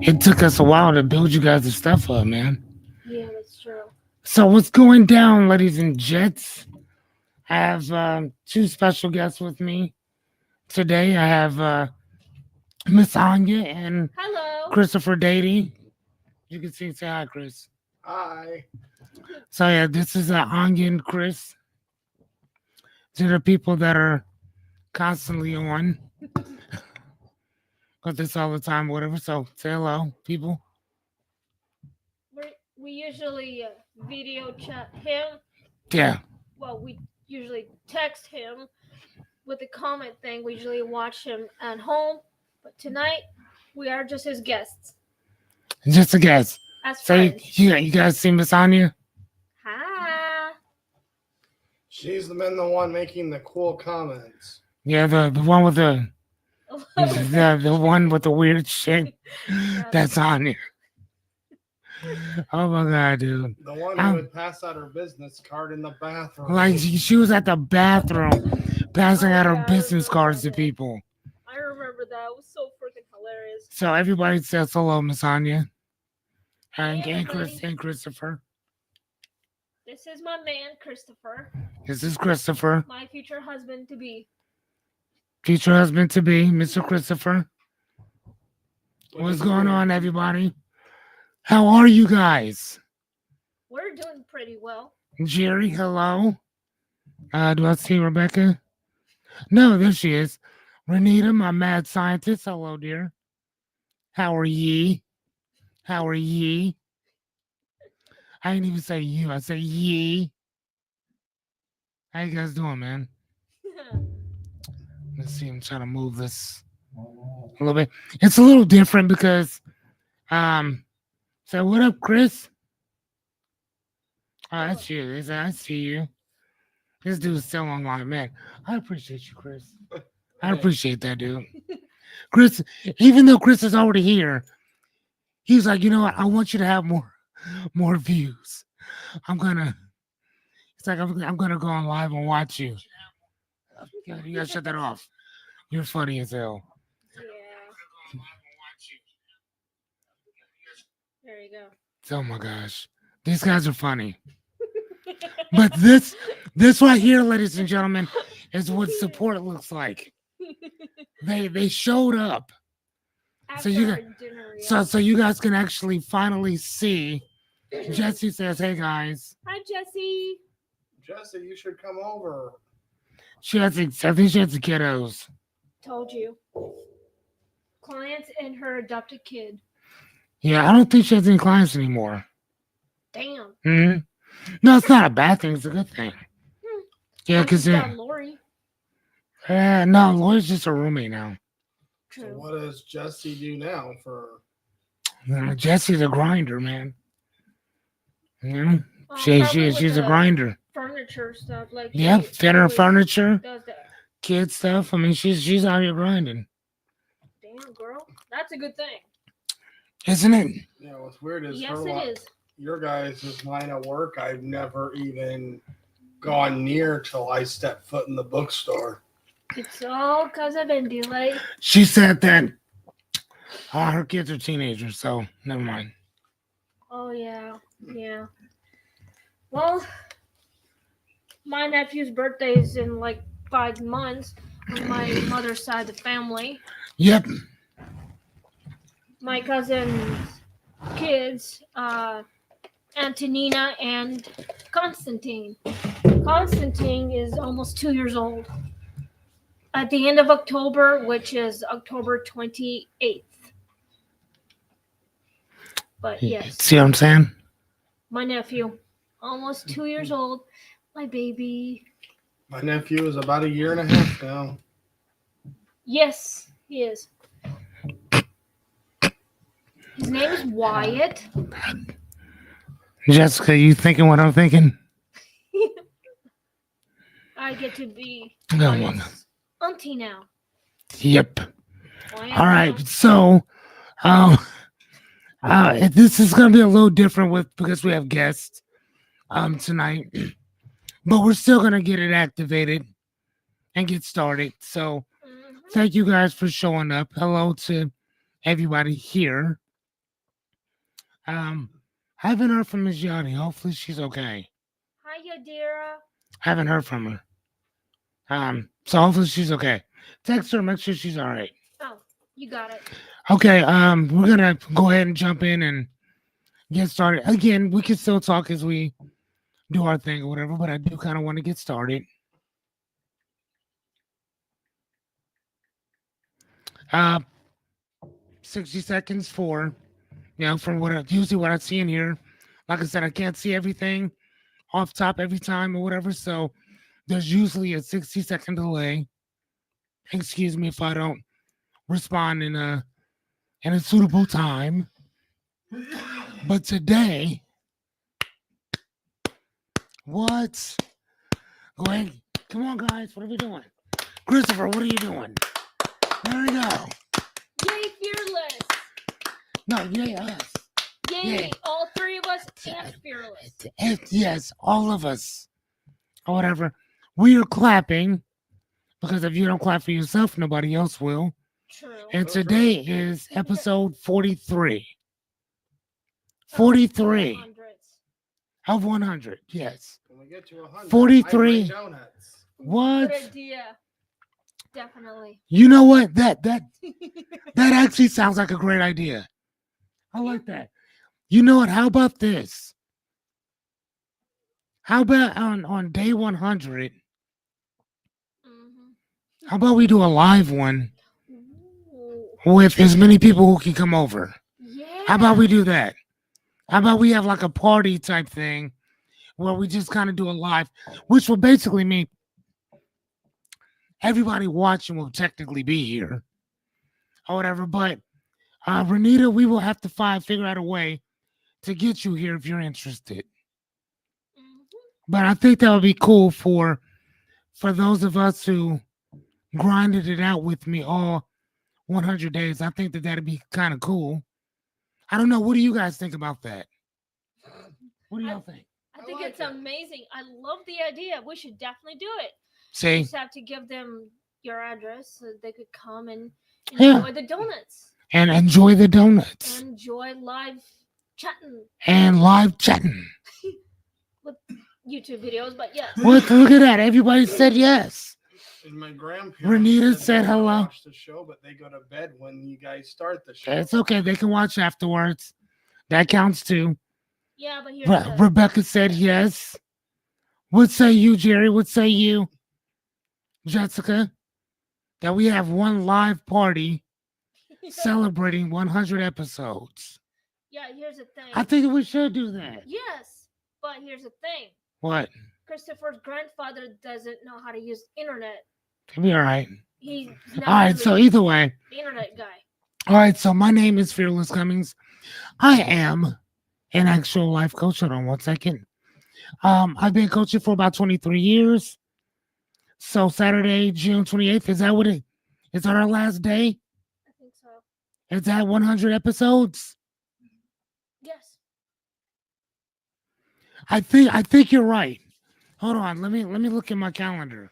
it took us a while to build you guys' stuff up, man. Yeah, that's true. So what's going down, ladies and gents? I have two special guests with me today. I have Miss Anya and Hello. Christopher Dady. You can see, say hi, Chris. Hi. So yeah, this is Anya and Chris. These are people that are constantly on. Got this all the time, whatever. So say hello, people. We usually video chat him. Yeah. Well, we usually text him with the comment thing. We usually watch him at home. But tonight, we are just his guests. Just a guess. As So friends. you guys see Miss Anya? Hi. She's the one making the cool comments. Yeah, the one with the one with the weird shit. That's Anya. Oh my god, dude. The one who would pass out her business card in the bathroom. Like she was at the bathroom passing out her business cards to people. I remember that. It was so freaking hilarious. So everybody says hello, Miss Anya. And Hey, Christopher. This is my man, Christopher. This is Christopher. My future husband to be. Future husband to be, Mr. Christopher. What's going on, everybody? How are you guys? We're doing pretty well. Jerry, hello. Do I see Rebecca? No, there she is. Renita, my mad scientist. Hello, dear. How are ye? How are ye? I didn't even say you. I say ye. How you guys doing, man? Let's see. I'm trying to move this a little bit. It's a little different because, so what up, Chris? Oh, that's you. I see you. This dude's still online, man. I appreciate you, Chris. I appreciate that, dude. Chris, even though Chris is already here, he's like, you know what? I want you to have more views. I'm gonna go on live and watch you. You gotta shut that off. You're funny as hell. Yeah. There you go. Oh my gosh. These guys are funny. But this right here, ladies and gentlemen, is what support looks like. They showed up. So you guys can actually finally see. Jesse says, "Hey guys." Hi, Jesse. Jesse, you should come over. I think she has the kiddos. Told you. Clients and her adopted kid. Yeah, I don't think she has any clients anymore. Damn. Mm-hmm. No, it's not a bad thing. It's a good thing. Yeah, because Lori. no, Lori's just a roommate now. True. So what does Jesse do now for? Jesse's a grinder, man. Yeah, she's a grinder. Furniture stuff like. Yeah, furniture, does that. kid stuff. I mean, she's out here grinding. Damn, girl, that's a good thing, isn't it? Yeah, what's weird is yes, it is. Your guys' line of work, I've never even gone near till I step foot in the bookstore. It's all because of Indy, like. She said that her kids are teenagers, so never mind. Oh yeah. Well, my nephew's birthday is in like 5 months on my mother's side of the family. Yep. My cousin's kids, Antonina and Constantine. Constantine is almost 2 years old. At the end of October, which is October 28th. But yes. See what I'm saying? My nephew, almost 2 years old. My baby. My nephew is about 1.5 years now. Yes, he is. His name is Wyatt. Jessica, you thinking what I'm thinking? I get to be No. auntie now. Yep. All right. So, this is gonna be a little different because we have guests tonight, but we're still gonna get it activated and get started. So, thank you guys for showing up. Hello to everybody here. Haven't heard from Miss Yanni. Hopefully she's okay. Hi, Yadira. Haven't heard from her. So hopefully she's okay. Text her, make sure she's all right. Oh, you got it. Okay, we're gonna go ahead and jump in and get started. Again, we can still talk as we do our thing or whatever, but I do kind of want to get started. 60 seconds for, from usually what I see in here. Like I said, I can't see everything off top every time or whatever, so there's usually a 60-second delay. Excuse me if I don't respond in a suitable time. But today, what? Go ahead. Come on, guys. What are we doing? Christopher, what are you doing? There we go. Yay, fearless. No, yay, us. Yay, Yay. all three of us and fearless. Yes, all of us. Or whatever. We are clapping because if you don't clap for yourself, nobody else will. True. And today is episode 43. 43 Hundreds. of 100. Yes. When we get to 100, 43. I bring donuts. What? Good idea. Definitely. You know what? That actually sounds like a great idea. I like that. You know what? How about this? How about on day 100? Mm-hmm. How about we do a live one Ooh. with as many people who can come over? Yeah. How about we do that? How about we have like a party type thing where we just kind of do a live, which will basically mean everybody watching will technically be here or whatever. But Renita, we will have to figure out a way to get you here if you're interested. Mm-hmm. But I think that would be cool for those of us who grinded it out with me all 100 days. I think that'd be kind of cool. I don't know. What do you guys think about that? What do y'all think? I think like it's it. amazing. I love the idea. We should definitely do it. See? Just have to give them your address so they could come and Yeah. enjoy the donuts. And enjoy the donuts. Enjoy live chatting And live chatting. with YouTube videos, but yes. Look at that. Everybody said yes. And my grandparents Renita they said don't hello. Watch the show, but they go to bed when you guys start the show. It's okay. They can watch afterwards. That counts too. Yeah, but here's the Rebecca said yes. What say you, Jerry? What say you, Jessica? That we have one live party celebrating 100 episodes. Yeah, here's the thing. I think we should do that. Yes, but here's the thing. What? Christopher's grandfather doesn't know how to use internet. It'll be all right. He's All not right. So really either way. the internet guy. All right. So my name is Fearless Cummings. I am an actual life coach. Hold on one second. I've been coaching for about 23 years. So Saturday, June 28th, is that our last day? I think so. Is that 100 episodes? Yes. I think you're right. Hold on, let me look at my calendar.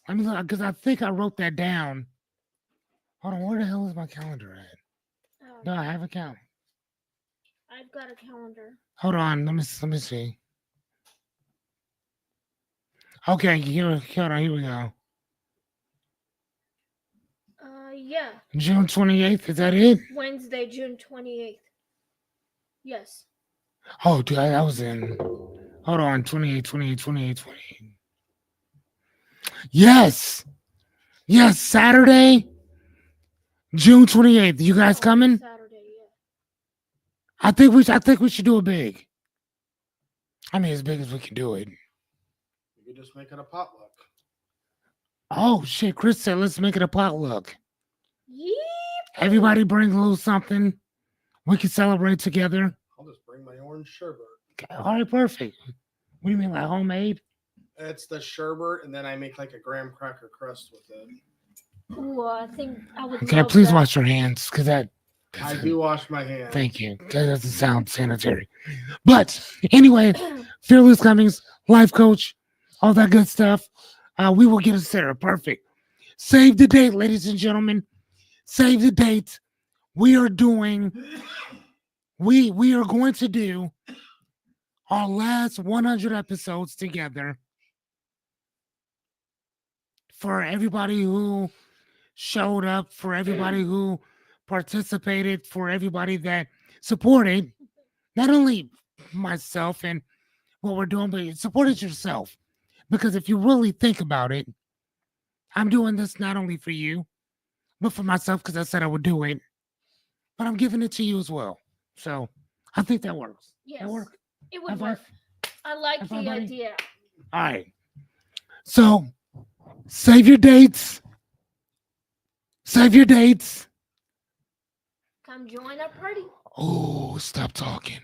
Let me look because I think I wrote that down. Hold on, where the hell is my calendar at? No, I have a count. I've got a calendar. Hold on, let me see. Okay, hold on, here we go. Yeah. June 28th, is that it? Wednesday, June 28th. Yes. Oh, dude, that was in. Hold on, 28. Yes, Saturday, June 28th. You guys coming? Saturday, yeah. I think we should do it big. I mean, as big as we can do it. You could just make it a potluck. Oh shit, Chris said let's make it a potluck. Yeep. Everybody bring a little something. We can celebrate together. I'll just bring my orange sherbet. Okay, all right, perfect. What do you mean, like homemade? It's the sherbet, and then I make like a graham cracker crust with it. Ooh, I think I would. Okay, love please that. wash your hands, because that. I do wash my hands. Thank you. That doesn't sound sanitary. But anyway, Fearless Cummings, life coach, all that good stuff. We will get us there. Perfect. Save the date, ladies and gentlemen. Save the date. We are doing we are going to do our last 100 episodes together for everybody who showed up, for everybody who participated, for everybody that supported not only myself and what we're doing, but supported yourself. Because if you really think about it, I'm doing this not only for you, but for myself because I said I would do it, but I'm giving it to you as well. So I think that works. Yes, That work? it would High work. five? I like High the five, buddy? idea. All right. So save your dates. Save your dates. Come join our party. Oh, stop talking.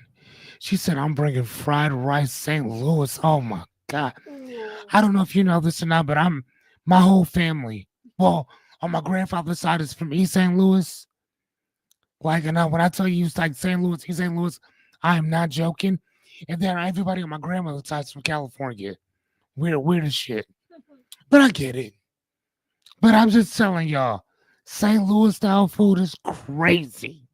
She said, I'm bringing fried rice St. Louis. Oh my God. Ooh. I don't know if you know this or not, but my whole family, well, on my grandfather's side is from East St. Louis. Like, and when I tell you it's like St. Louis, East St. Louis, I am not joking. And then everybody on my grandmother's side is from California. Weird as shit. But I get it. But I'm just telling y'all, St. Louis style food is crazy.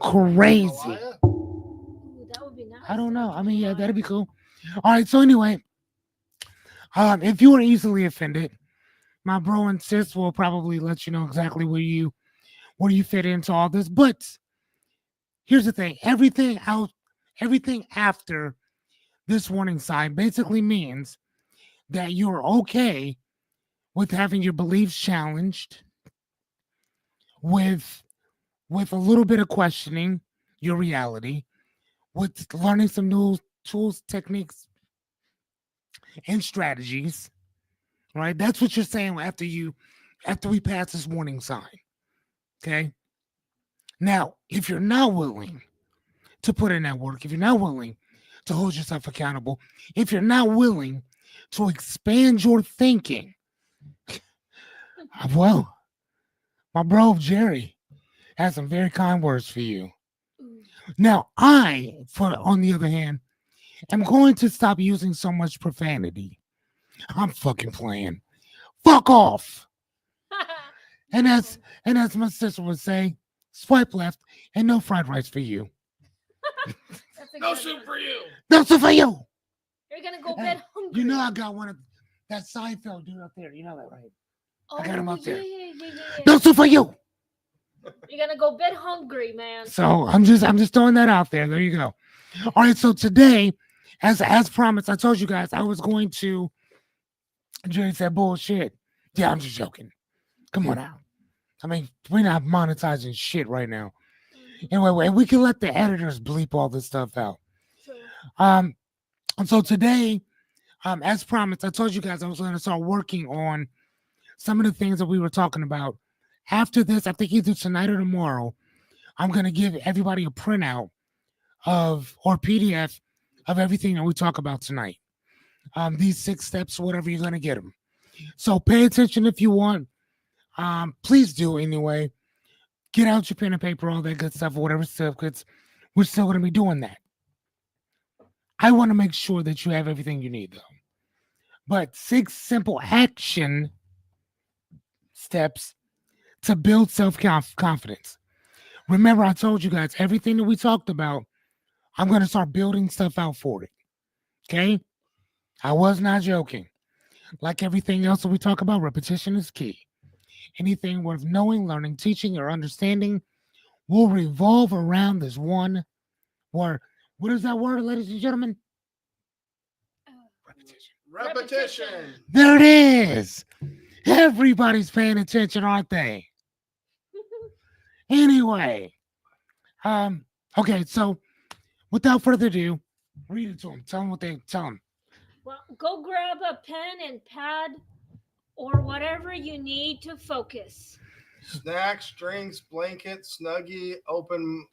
Crazy. Ooh, that would be nice. I don't know. I mean, yeah, that'd be cool. All right. So anyway, if you are easily offended, my bro and sis will probably let you know exactly where you fit into all this. But here's the thing: everything after this warning sign basically means that you're okay with having your beliefs challenged, with a little bit of questioning your reality, with learning some new tools, techniques, and strategies. Right? That's what you're saying after we pass this warning sign. Okay. Now, if you're not willing to put in that work, if you're not willing to hold yourself accountable, if you're not willing to expand your thinking, well, my bro Jerry has some very kind words for you. Now, on the other hand, am going to stop using so much profanity. I'm fucking playing. Fuck off. And as my sister would say, swipe left and no fried rice for you. No soup for you. No soup for you. You're gonna go bed hungry. You know I got one of that Seinfeld dude up there. You know that, right? I got him up there. Yeah. No soup for you. You're gonna go bed hungry, man. So I'm just throwing that out there. There you go. All right. So today, as promised, I told you guys I was going to. Jerry said bullshit. Yeah, I'm just joking. Come on out. I mean, we're not monetizing shit right now. Anyway, we can let the editors bleep all this stuff out. True. And so today, as promised, I told you guys I was going to start working on some of the things that we were talking about. After this, I think either tonight or tomorrow, I'm going to give everybody a printout or PDF of everything that we talk about tonight. These 6 steps, whatever you're going to get them. So pay attention if you want. Please do anyway. Get out your pen and paper, all that good stuff, or whatever stuff, because we're still going to be doing that. I want to make sure that you have everything you need, though. But 6 simple action steps to build self-confidence. Remember, I told you guys, everything that we talked about, I'm going to start building stuff out for it. Okay? I was not joking. Like everything else that we talk about, repetition is key. Anything worth knowing, learning, teaching, or understanding will revolve around this one word. What is that word, ladies and gentlemen? Repetition. There it is. Everybody's paying attention, aren't they? Anyway, okay, so without further ado, read it to them. Tell them. Well, go grab a pen and pad or whatever you need to focus. Snacks, drinks, blanket, snuggie, open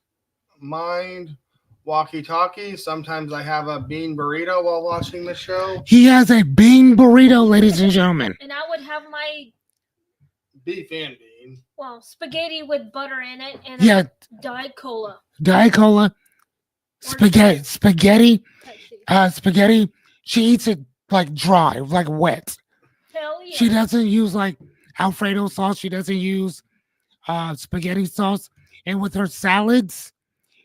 mind, walkie-talkie. Sometimes I have a bean burrito while watching the show. He has a bean burrito, ladies and gentlemen. And I would have my Beef and bean. spaghetti with butter in it and Yeah, a Diet Cola. Diet Cola, spaghetti. She eats it like dry, like wet. Hell yeah. She doesn't use like Alfredo sauce. She doesn't use spaghetti sauce. And with her salads,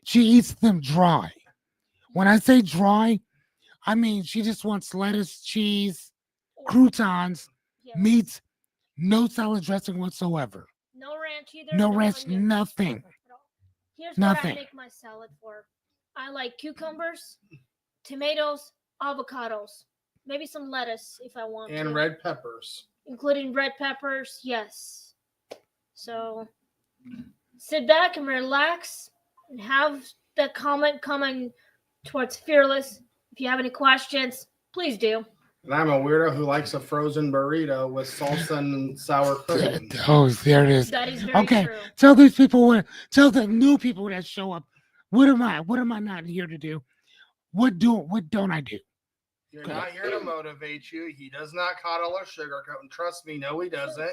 She eats them dry. When I say dry, I mean she just wants lettuce, cheese, croutons, Yes. meat, no salad dressing whatsoever. No ranch either. No ranch, onions nothing. at all. Here's Nothing. what I make my salad for. I like cucumbers, tomatoes, avocados, maybe some lettuce if I want And to. red peppers. Including red peppers, yes. So sit back and relax and have the comment coming towards Fearless. If you have any questions, please do. And I'm a weirdo who likes a frozen burrito with salsa and sour cream. Oh, there it is. That is very Okay, true. tell these people tell the new people that show up. What am I not here to do? What don't I do? You're not here to motivate you. He does not coddle or sugarcoat. And trust me, no, he doesn't.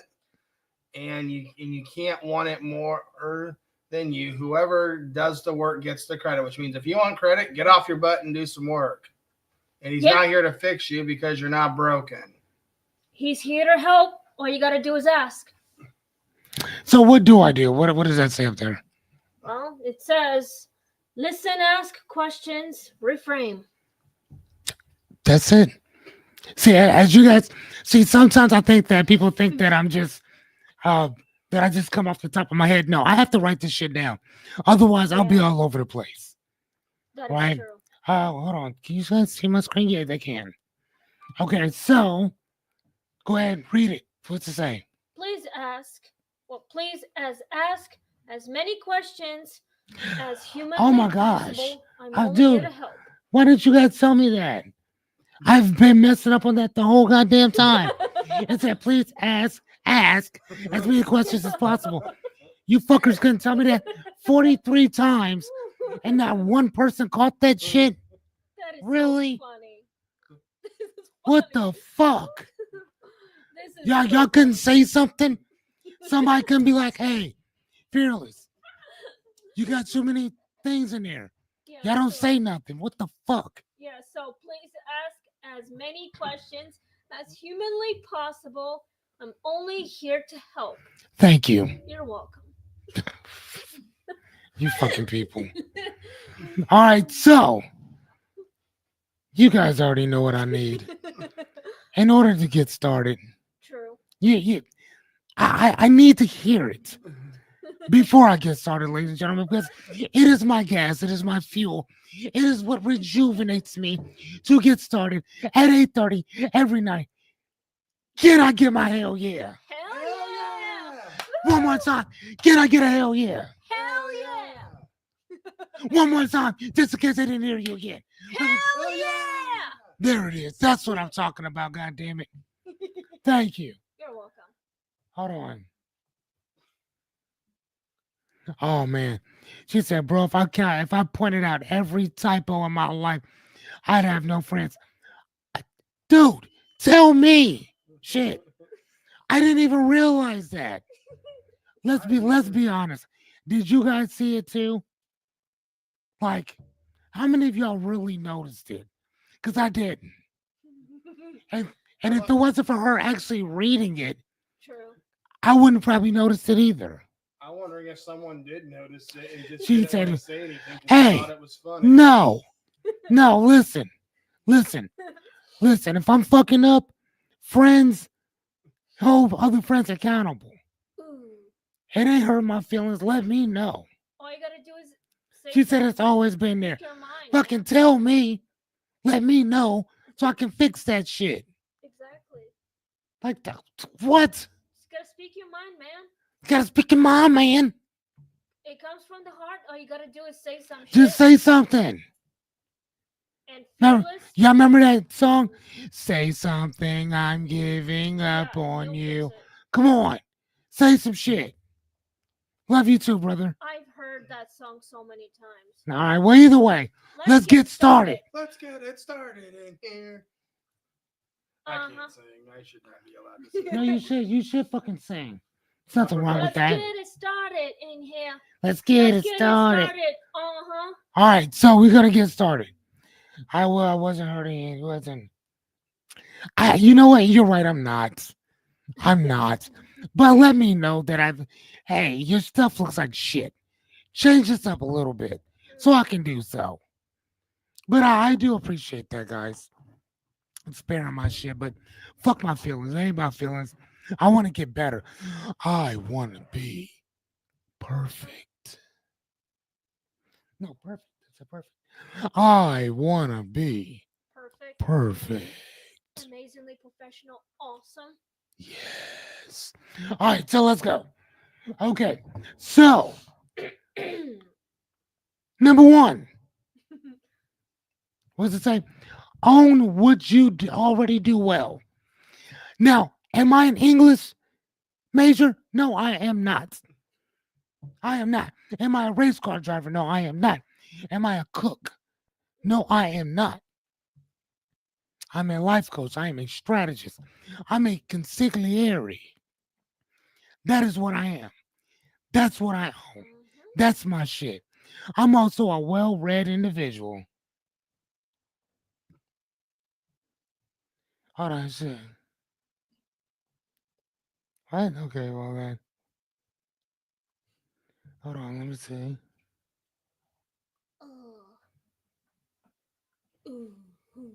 And you can't want it more than you. Whoever does the work gets the credit, which means if you want credit, get off your butt and do some work. And he's not here to fix you because you're not broken. He's here to help. All you got to do is ask. So what do I do? What does that say up there? Well, it says, listen, ask questions, reframe. That's it. See, as you guys see, sometimes I think that people think that I'm just that I just come off the top of my head. No, I have to write this shit down. Otherwise, I'll be all over the place. That is Right. true. Hold on. Can you guys see my screen? Yeah, they can. Okay, so go ahead, read it. What's it say? Please ask as many questions as humanly Oh my gosh. possible. I'm Oh, only here dude. to help. Why didn't you guys tell me that? I've been messing up on that the whole goddamn time. It said, please ask as many questions as possible. You fuckers couldn't tell me that 43 times, and not one person caught that shit. That is Really? so funny. This is What funny. the fuck? This is Y'all so couldn't funny. say something? Somebody couldn't be like, hey, Fearless, you got too many things in there. Yeah, Y'all don't so- say nothing. What the fuck? Yeah, so please ask as many questions as humanly possible. I'm only here to help. Thank you. You're welcome. You fucking people. All right, so you guys already know what I need in order to get started. True. I need to hear it before I get started, ladies and gentlemen, because it is my gas, it is my fuel, it is what rejuvenates me to get started at 8:30 every night. Can I get my hell yeah? Hell yeah! One more time. Can I get a hell yeah? Hell yeah! One more time, just in case I didn't hear you again. Hell yeah! There it is. That's what I'm talking about, God damn it. Thank you. You're welcome. Hold on. Oh man. She said, bro, if I pointed out every typo in my life, I'd have no friends. Dude, tell me. Shit. I didn't even realize that. Let's be honest. Did you guys see it too? Like, how many of y'all really noticed it? Because I didn't. And if it wasn't for her actually reading it, True. I wouldn't probably notice it either. I'm wondering if someone did notice it and just She didn't said, want to say anything 'cause "Hey, they thought it was funny. No, listen. If I'm fucking up, friends, hold other friends accountable. Ooh. It ain't hurt my feelings. Let me know. All you gotta do is say She said it's something. always been there. Speak your mind. Fucking tell me. Let me know so I can fix that shit. Exactly. Like, what? Just gotta speak your mind, man. Gotta speak your mind, man. It comes from the heart. All you gotta do is say some Just shit. say something. And No, fearless. y'all remember that song? Say something, I'm giving up Yeah, on you'll you. fix it. Come on. Say some shit. Love you too, brother. I've heard that song so many times. All right, well, either way, let's get started. Let's get it started in here. I Uh-huh. can't sing. I should not be allowed to sing. No, you should. You should fucking sing. There's nothing wrong with Let's that. get it started in here. Let's get Let's it started. Uh-huh. All right, so we're gonna get started. I wasn't hurting you. It wasn't. You know what? You're right. I'm not. But let me know that I've. Hey, your stuff looks like shit. Change this up a little bit. so I can do so. But I do appreciate that, guys. I'm sparing my shit, but fuck my feelings. It ain't about feelings. I want to get better. I want to be perfect. No, perfect. It's a perfect. I want to be Perfect. perfect. Amazingly professional. Awesome. Yes. All right, so let's go. Okay, so number one, what does it say? Own what you already do well. Now, am I an English major? No, I am not. I am not. Am I a race car driver? No, I am not. Am I a cook? No, I am not. I'm a life coach. I am a strategist. I'm a consigliere. That is what I am. That's what I own. That's my shit. I'm also a well-read individual. Hold on, shit. What? Okay, well then. Hold on, let me see. Oh. Ooh. Ooh.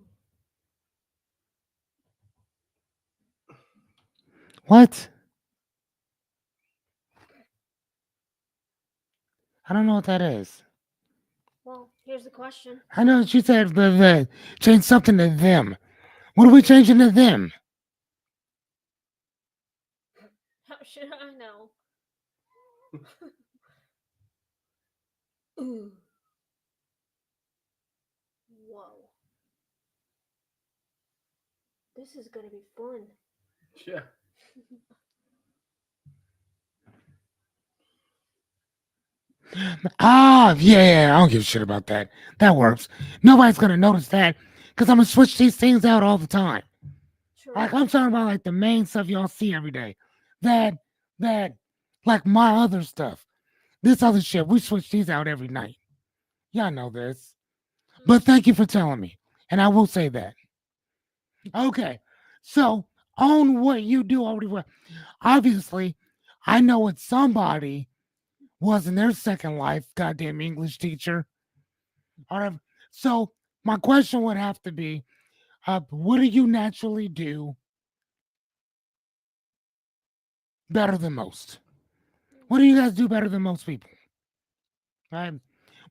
What? I don't know what that is. Well, here's the question. I know she said change something to them. What are we changing to them? How should I know? Ooh. Whoa. This is gonna be fun. Yeah. Ah, yeah, I don't give a shit about that. That works. Nobody's gonna notice that because I'm gonna switch these things out all the time. True. Like I'm talking about like the main stuff y'all see every day. That that like my other stuff. This other shit, we switch these out every night. Y'all know this. But thank you for telling me. And I will say that. Okay. So own what you do already well. Obviously, I know what somebody was in their second life, goddamn English teacher. All right. So my question would have to be, what do you naturally do better than most? What do you guys do better than most people? All right.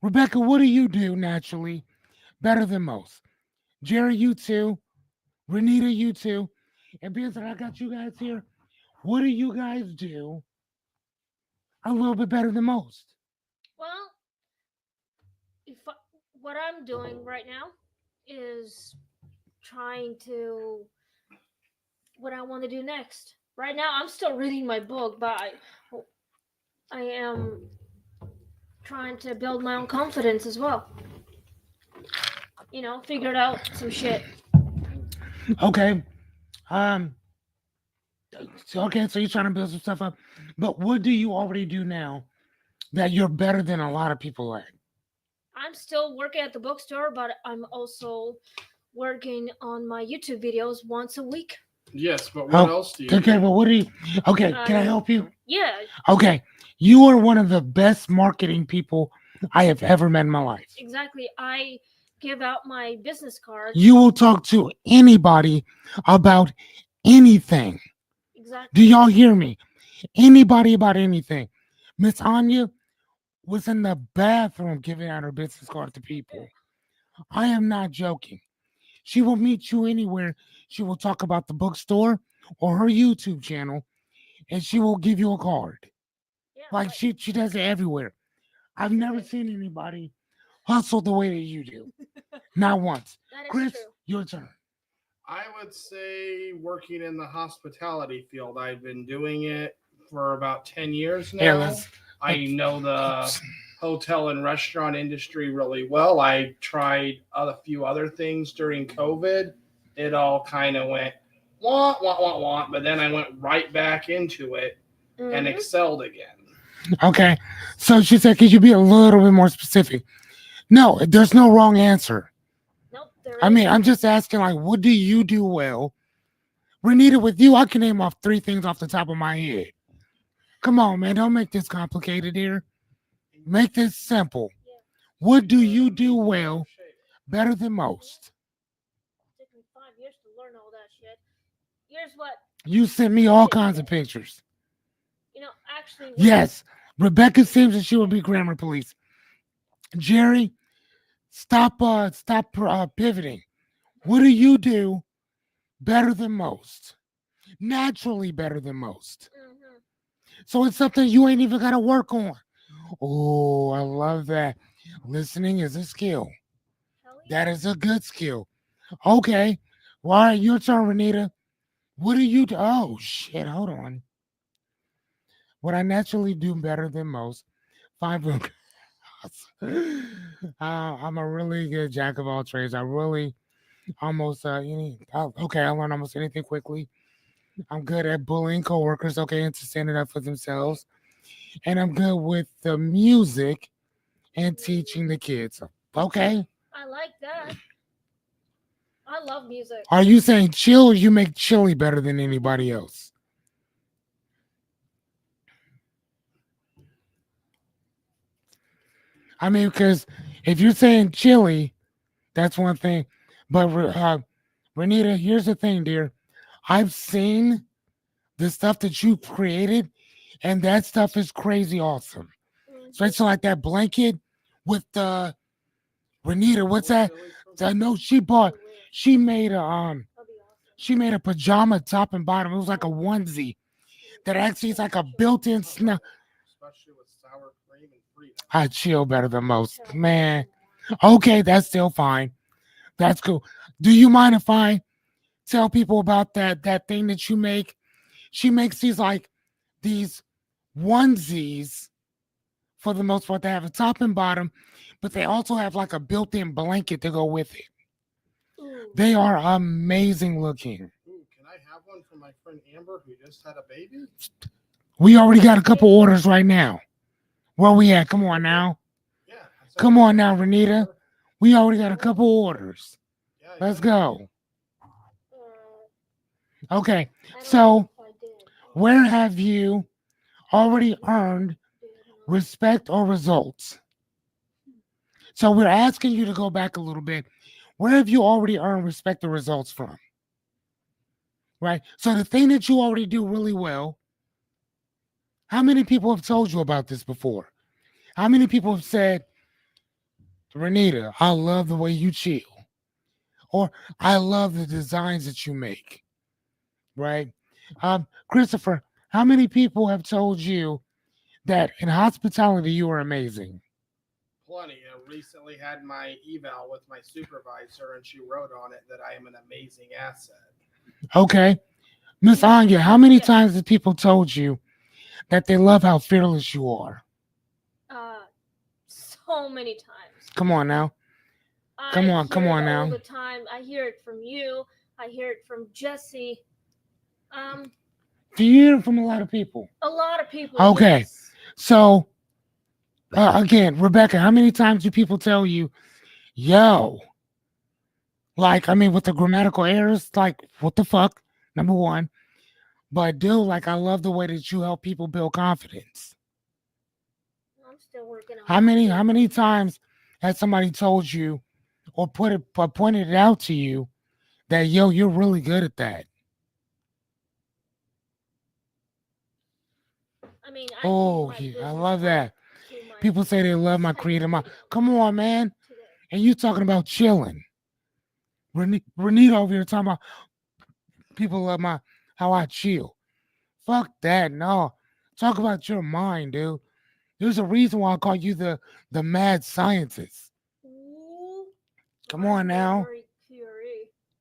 Rebecca, what do you do naturally better than most? Jerry, you too. Renita, you too. And being that I got you guys here, what do you guys do a little bit better than most? Well, if I, what I'm doing right now is trying to what I want to do next. Right now, I'm still reading my book, but I am trying to build my own confidence as well. You know, figured out some shit. Okay. Um. So you're trying to build some stuff up, but what do you already do now that you're better than a lot of people at? I'm still working at the bookstore, but I'm also working on my YouTube videos once a week. Yes, but what Oh, else do you okay, do? but what do you? Okay, can I help you? Yeah. Okay, you are one of the best marketing people I have ever met in my life. Exactly. I give out my business cards. You will talk to anybody about anything. Exactly. Do y'all hear me? Anybody about anything. Miss Anya was in the bathroom giving out her business card to people. I am not joking. She will meet you anywhere. She will talk about the bookstore or her YouTube channel, and she will give you a card. Yeah, Like she does it everywhere. I've never seen anybody hustle the way that you do. Not once. that is Chris, true. your turn. I would say working in the hospitality field. I've been doing it for about 10 years now. Here, let's I know the hotel and restaurant industry really well. I tried a few other things during COVID. It all kind of went want, but then I went right back into it and Mhm. excelled again. Okay. So she said, could you be a little bit more specific? No, there's no wrong answer. Nope. There I mean, isn't. I'm just asking, like, what do you do well? Renita, with you, I can name off 3 things off the top of my head. Come on, man. Don't make this complicated here. Make this simple. What do you do well better than most? It took me 5 years to learn all that shit. Here's what You sent me all kinds of pictures. actually. Yes, Rebecca seems that she will be grammar police. Jerry, stop pivoting. What do you do better than most? Naturally better than most. Mhm. So it's something you ain't even got to work on. Oh, I love that. Listening is a skill. Hell yeah. That is a good skill. Okay. All right, your turn, Renita. What do you do? Oh, shit. Hold on. What I naturally do better than most. Five. I'm a really good jack of all trades. I really almost okay. I learn almost anything quickly. I'm good at bullying coworkers. Okay, into standing up for themselves, and I'm good with the music and teaching the kids. Okay. I like that. I love music. Are you saying chill or you make chili better than anybody else? I mean, because if you're saying chili, that's one thing. But Renita, here's the thing, dear. I've seen the stuff that you've created, and that stuff is crazy awesome. Mhm. Especially like that blanket with the Renita. What's that? I know she made a That'll be awesome. she made a pajama top and bottom. It was like a onesie that actually is like a built-in snow. Especially with sour cream and freedom. I chill better than most, man. Okay, that's still fine. That's cool. Do you mind if I tell people about that thing that you make? She makes these onesies for the most part. They have a top and bottom, but they also have like a built-in blanket to go with it. Ooh. They are amazing looking. Ooh, can I have one for my friend Amber who just had a baby? We already got a couple orders right now. Where we at? Come on now. Yeah. Come on now, Renita. We already got a couple orders. Yeah, Let's yeah. go. Okay, I don't so know if I did. where have you already earned respect or results? So we're asking you to go back a little bit. Where have you already earned respect or results from? Right? So the thing that you already do really well, how many people have told you about this before? How many people have said, Renita, I love the way you chill? Or I love the designs that you make. Right? Christopher, how many people have told you that in hospitality you are amazing? Plenty. I recently had my eval with my supervisor, and she wrote on it that I am an amazing asset. Okay. Miss Anya, how many Yeah. times have people told you that they love how fearless you are? So many times. Come on now. Come on now. All the time. I hear it from you. I hear it from Jesse. Do you hear it from a lot of people? A lot of people. Okay. Yes. So, again, Rebecca, how many times do people tell you, yo, like, I mean, with the grammatical errors, like, what the fuck? Number one. But, dude, like, I love the way that you help people build confidence. I'm still working on How many times has somebody told you or pointed it out to you that, yo, you're really good at that? I mean, Oh, I love that. People say they love my creative mind. Come on, man. And you talking about chilling. Renita over here talking about people love how I chill. Fuck that. No. Talk about your mind, dude. There's a reason why I call you the mad scientist. Come on now.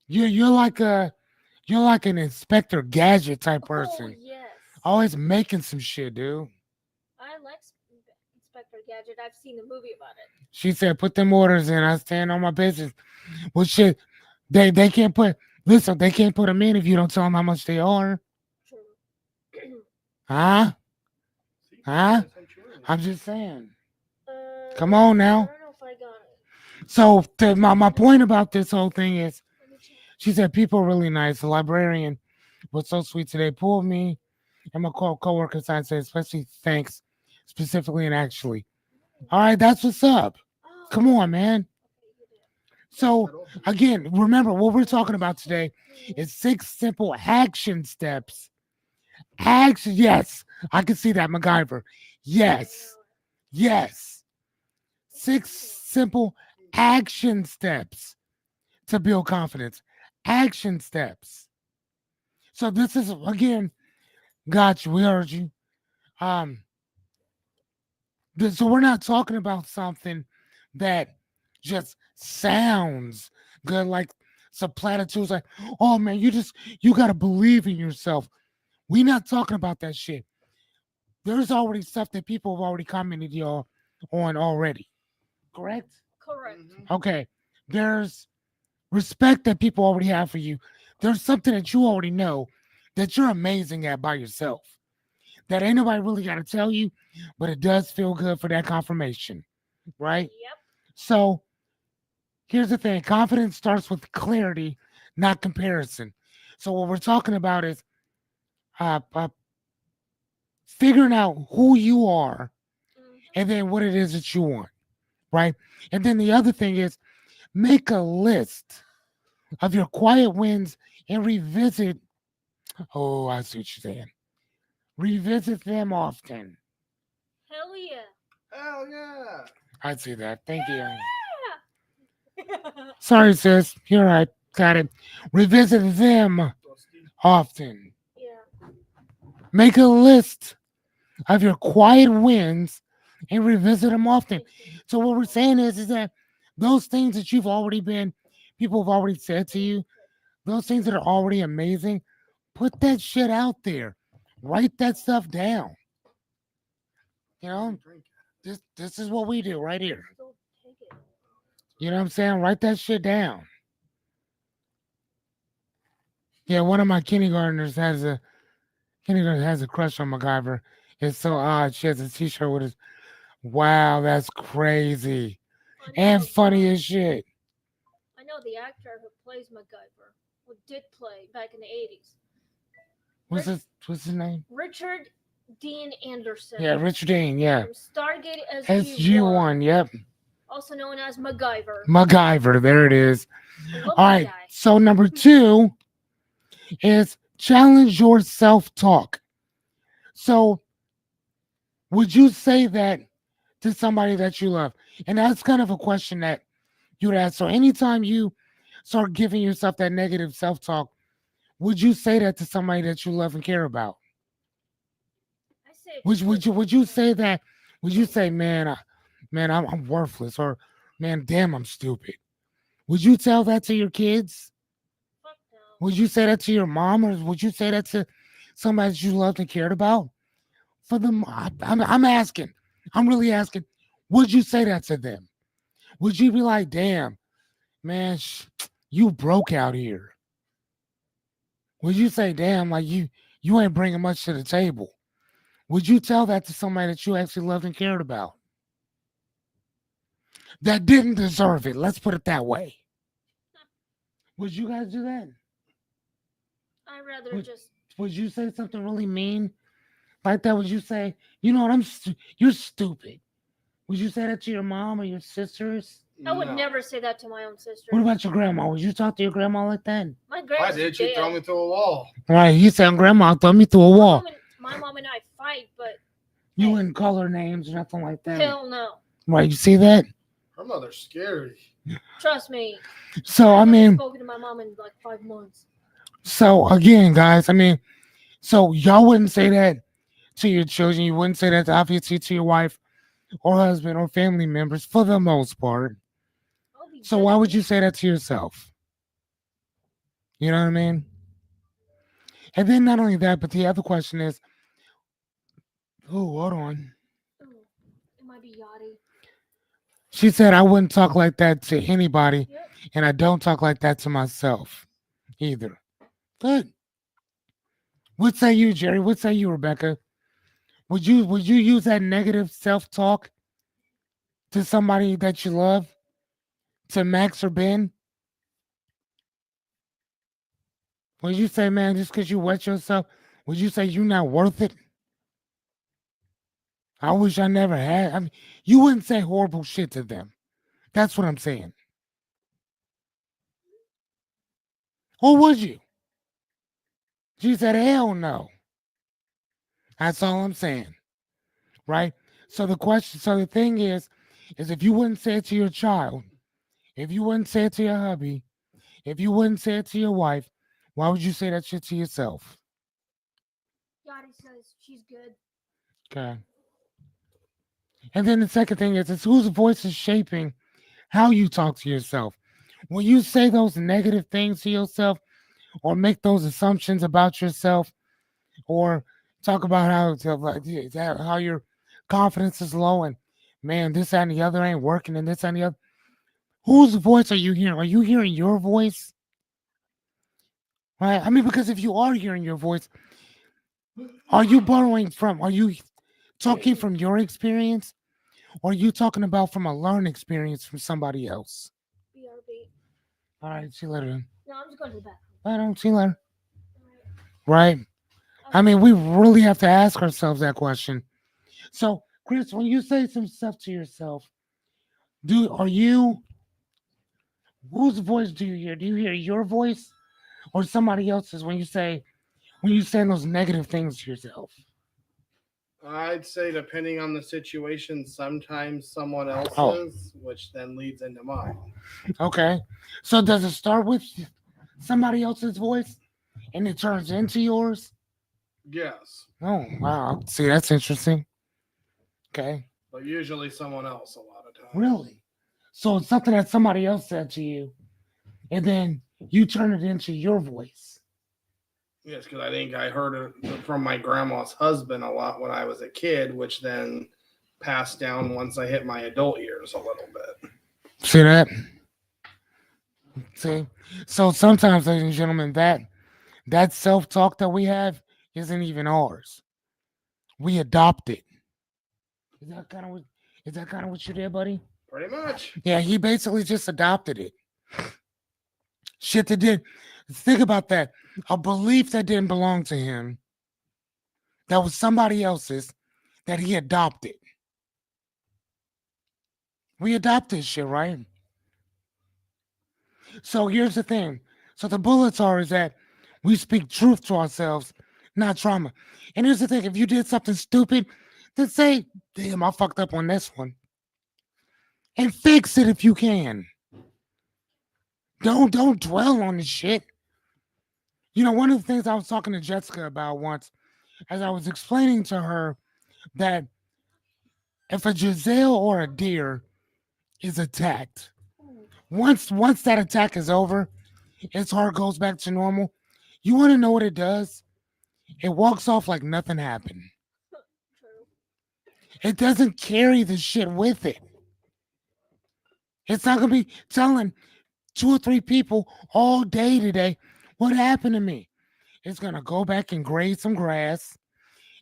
You're like an Inspector Gadget type person. Oh, yes. Always making some shit, dude. I like Inspector Gadget. I've seen the movie about it. She said, put them orders in. I stand on my business. Well, shit, they can't they can't put them in if you don't tell them how much they are. True. Huh? See, Huh? that's what you're doing. I'm just saying. Come on now. I don't know if I got it. So my point about this whole thing is, Let me check. she said people are really nice. The librarian was so sweet today. Pulled me and my coworker side said, especially thanks, specifically and actually. All right, that's what's up. Come on, man. So again, remember what we're talking about today is 6 simple action steps. Action, yes, I can see that, MacGyver. Yes, yes. 6 simple action steps to build confidence. Action steps. So this is again, got you. We heard you. Um, so we're not talking about something that just sounds good, like some platitudes, like, oh man, you gotta believe in yourself. We're not talking about that shit. There's already stuff that people have already commented y'all on already. Correct? Correct. Okay. There's respect that people already have for you. There's something that you already know that you're amazing at by yourself. That ain't nobody really got to tell you, but it does feel good for that confirmation, right? Yep. So here's the thing: confidence starts with clarity, not comparison. So what we're talking about is uh, uh, figuring out who you are, and then what it is that you want, right? And then the other thing is make a list of your quiet wins and revisit. Oh, I see what you're saying. Revisit them often. Hell yeah. Hell yeah. I see that. Thank you. Yeah. Sorry, sis. You're right. Got it. Revisit them often. Yeah. Make a list of your quiet wins and revisit them often. So what we're saying is that those things that people have already said to you, those things that are already amazing, put that shit out there. Write that stuff down. You know, this is what we do right here. Don't take it. You know what I'm saying? Write that shit down. Yeah, one of my kindergarten has a crush on MacGyver. It's so odd. She has a T-shirt with his. Wow, that's crazy I know, and funny as shit. I know the actor who plays MacGyver, who did play back in the 80s. What's his name? Richard Dean Anderson. Yeah, Richard Dean. Yeah, From Stargate SG-1. Yep, Also known as MacGyver. MacGyver. There it is. I love All that right. guy. So number 2 is challenge your self-talk. So would you say that to somebody that you love? And that's kind of a question that you would ask. So anytime you start giving yourself that negative self-talk, would you say that to somebody that you love and care about? I say Would you say that? Would you say, man, I'm worthless, or man, damn, I'm stupid? Would you tell that to your kids? fuck no. Would you say that to your mom, or would you say that to somebody that you loved and cared about? For them, I'm asking. I'm really asking. Would you say that to them? Would you be like, damn, man, you broke out here? Would you say, damn, like you ain't bringing much to the table? Would you tell that to somebody that you actually loved and cared about? That didn't deserve it. Let's put it that way. Would you guys do that? I'd rather just. Would you say something really mean like that? Would you say, you know what, you're stupid? Would you say that to your mom or your sisters? I would never say that to my own sister. What about your grandma? Would you talk to your grandma like that? My Why grandma's did you dead. throw me through a wall? Right, you said grandma throw me through a wall. My mom and I fight, but You wouldn't call her names or nothing like that. hell no. Right, you see that? Her mother's scary. Trust me. So I haven't mean, spoken to my mom in like 5 months. so again, guys, I mean, so y'all wouldn't say that to your children. You wouldn't say that obviously to your wife or husband or family members for the most part. I'll be So dead why to would you. you say that to yourself? You know what I mean? And then not only that, but the other question is, oh, hold on. Ooh, it might be Yachty. She said I wouldn't talk like that to anybody, Yep. and I don't talk like that to myself either. Good. What say you, Jerry? What say you, Rebecca? Would you use that negative self-talk to somebody that you love? To Max or Ben? Would you say, man, just because you wet yourself, would you say you're not worth it? I wish I never had. I mean, you wouldn't say horrible shit to them. That's what I'm saying. Or would you? She said, hell no. That's all I'm saying. Right? So the thing is if you wouldn't say it to your child, if you wouldn't say it to your hubby, if you wouldn't say it to your wife, why would you say that shit to yourself? Yachty says she's good. Okay. And then the second thing is whose voice is shaping how you talk to yourself. When you say those negative things to yourself or make those assumptions about yourself or talk about how your confidence is low and man, this that, and the other ain't working and this and the other. Whose voice are you hearing? Are you hearing your voice? Right? I mean, because if you are hearing your voice, are you are you talking from your experience? Or are you talking about from a learned experience from somebody else? BRB. All right, see you later. No, I'm just going to the bathroom. I don't see you later. Alright. Right? I mean, we really have to ask ourselves that question. So, Chris, when you say some stuff to yourself, whose voice do you hear? Do you hear your voice or somebody else's when you say those negative things to yourself? I'd say depending on the situation, sometimes someone else's, Oh. which then leads into mine. Okay. So does it start with somebody else's voice and it turns into yours? Yes, Oh, wow. See, that's interesting. Okay. but usually someone else a lot of times. Really? So it's something that somebody else said to you, and then you turn it into your voice. Yes, because I think I heard it from my grandma's husband a lot when I was a kid, which then passed down once I hit my adult years a little bit. See that? See? So sometimes, ladies and gentlemen, that self-talk that we have isn't even ours. We adopt it. Is that kind of what you did, buddy? Pretty much. Yeah, he basically just adopted it. Shit that did. Think about that. A belief that didn't belong to him, that was somebody else's, that he adopted. We adopt this shit, right? So here's the thing. So the bullets are is that we speak truth to ourselves, not trauma. And here's the thing: if you did something stupid, then say, "Damn, I fucked up on this one," and fix it if you can. Don't dwell on the shit. You know, one of the things I was talking to Jessica about once, as I was explaining to her that if a gazelle or a deer is attacked, once that attack is over, its heart goes back to normal. You want to know what it does? It walks off like nothing happened. It doesn't carry the shit with it. It's not gonna be telling 2 or 3 people all day today what happened to me. It's gonna go back and graze some grass.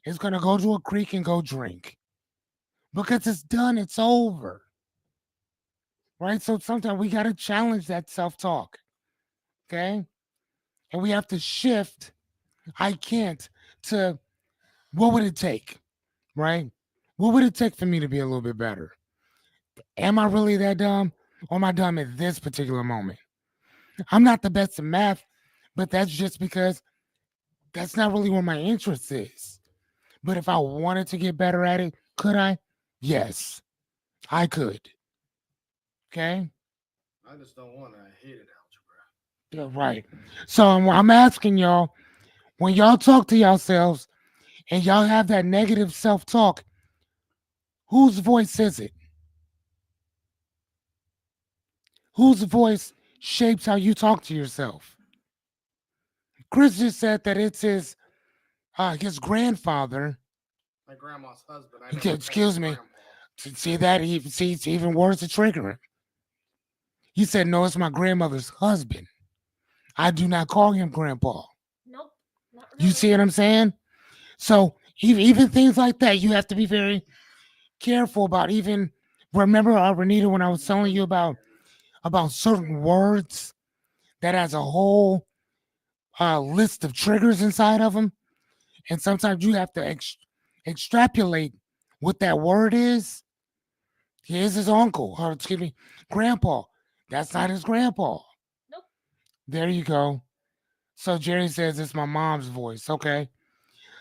It's gonna go to a creek and go drink. Because it's done, it's over. Right? So sometimes we gotta challenge that self-talk. Okay? And we have to shift I can't to what would it take? Right? What would it take for me to be a little bit better? Am I really that dumb? Or am I dumb at this particular moment? I'm not the best at math, but that's just because that's not really where my interest is. But if I wanted to get better at it, could I? Yes, I could. Okay? I just don't want to. I hated algebra. Yeah, right. So I'm asking y'all, when y'all talk to yourselves and y'all have that negative self-talk, whose voice is it? Whose voice shapes how you talk to yourself? Chris just said that it's his grandfather. My grandma's husband. I Yeah, never excuse told me. Grandpa. See that? It's even worse to trigger him. He said, no, it's my grandmother's husband. I do not call him grandpa. Nope. Not You really. see what I'm saying? So even things like that, you have to be very careful about. Even remember, Renita, when I was telling you about certain words that has a whole list of triggers inside of them, and sometimes you have to extrapolate what that word is He is his uncle, or excuse me, grandpa. That's not his grandpa. Nope. There you go. So Jerry says it's my mom's voice. Okay.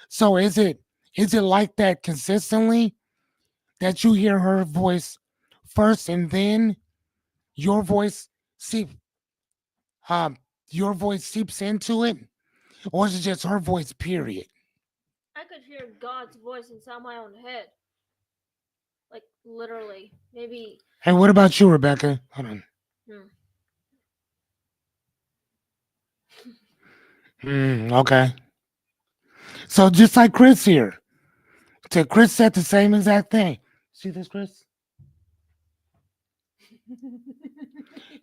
So is it like that consistently that you hear her voice first and then your voice seep um your voice seeps into it? Or is it just her voice, period? I could hear God's voice inside my own head. Like literally. Maybe Hey, what about you, Rebecca? Hold on. hmm. Okay. So just like Chris here. Chris said the same exact thing. See this, Chris?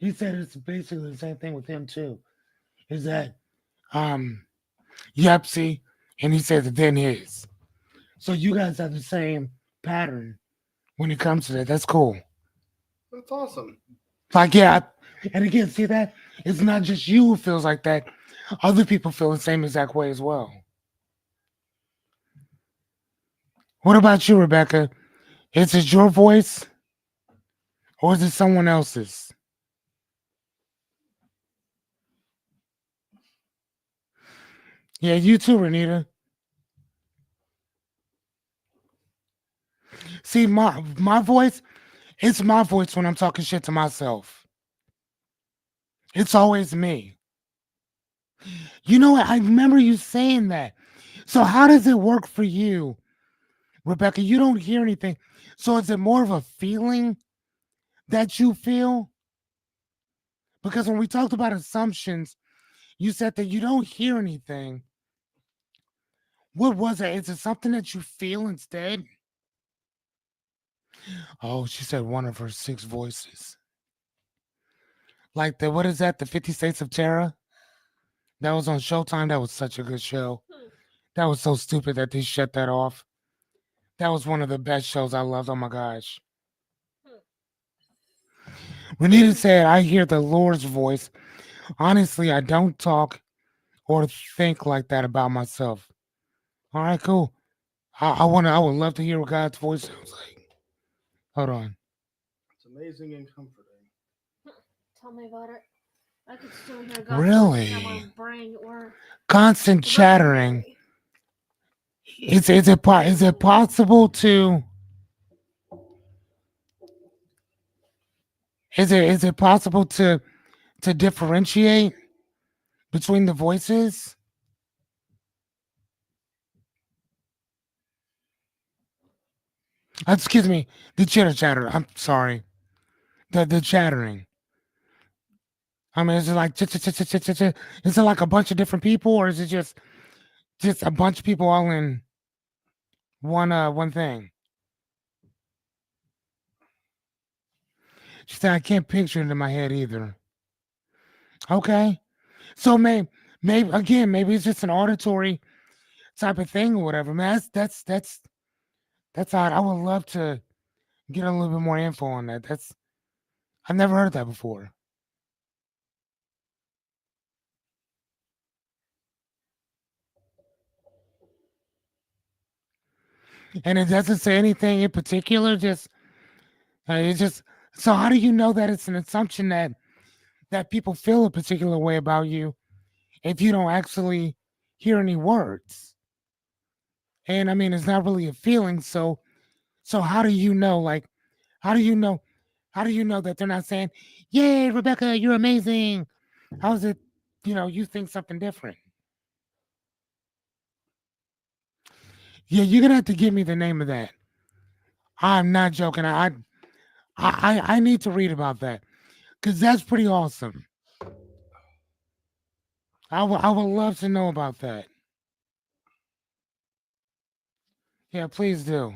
He said it's basically the same thing with him too. Is that um yep, see? And he said that then his. So you guys have the same pattern when it comes to that. That's cool. That's awesome. Like, yeah, and again, see that? It's not just you who feels like that. Other people feel the same exact way as well. What about you, Rebecca? Is it your voice or is it someone else's? Yeah, you too, Renita. See, my voice, it's my voice when I'm talking shit to myself. It's always me. You know what? I remember you saying that. So how does it work for you, Rebecca? You don't hear anything. So is it more of a feeling that you feel? Because when we talked about assumptions, you said that you don't hear anything. What was it? Is it something that you feel instead? Oh, she said one of her six voices. Like the what is that? The 50 States of Terror? That was on Showtime. That was such a good show. Hmm. That was so stupid that they shut that off. That was one of the best shows I loved. Oh my gosh. Renita said, I hear the Lord's voice. Honestly, I don't talk or think like that about myself. All right, cool. I would love to hear what God's voice sounds like. Hold on. It's amazing and comforting. Tell me about it. I could still hear God's voice in my Really? brain or Constant chattering. directly. Is it possible to is it possible to differentiate between the voices? Excuse me, the chitter chatter. I'm sorry. The chattering. I mean, is it like is it like a bunch of different people, or is it just a bunch of people all in one thing? She said I can't picture it in my head either. Okay, so maybe again maybe it's just an auditory type of thing or whatever. Man, that's odd. I would love to get a little bit more info on that. That's I've never heard that before. And it doesn't say anything in particular. Just it's just so. How do you know that it's an assumption that people feel a particular way about you if you don't actually hear any words? And I mean, it's not really a feeling. So how do you know? Like, how do you know? How do you know that they're not saying, "Yay, Rebecca, you're amazing"? How's it? You think something different. Yeah, you're gonna have to give me the name of that. I'm not joking. I need to read about that because that's pretty awesome. I would love to know about that. Yeah, please do.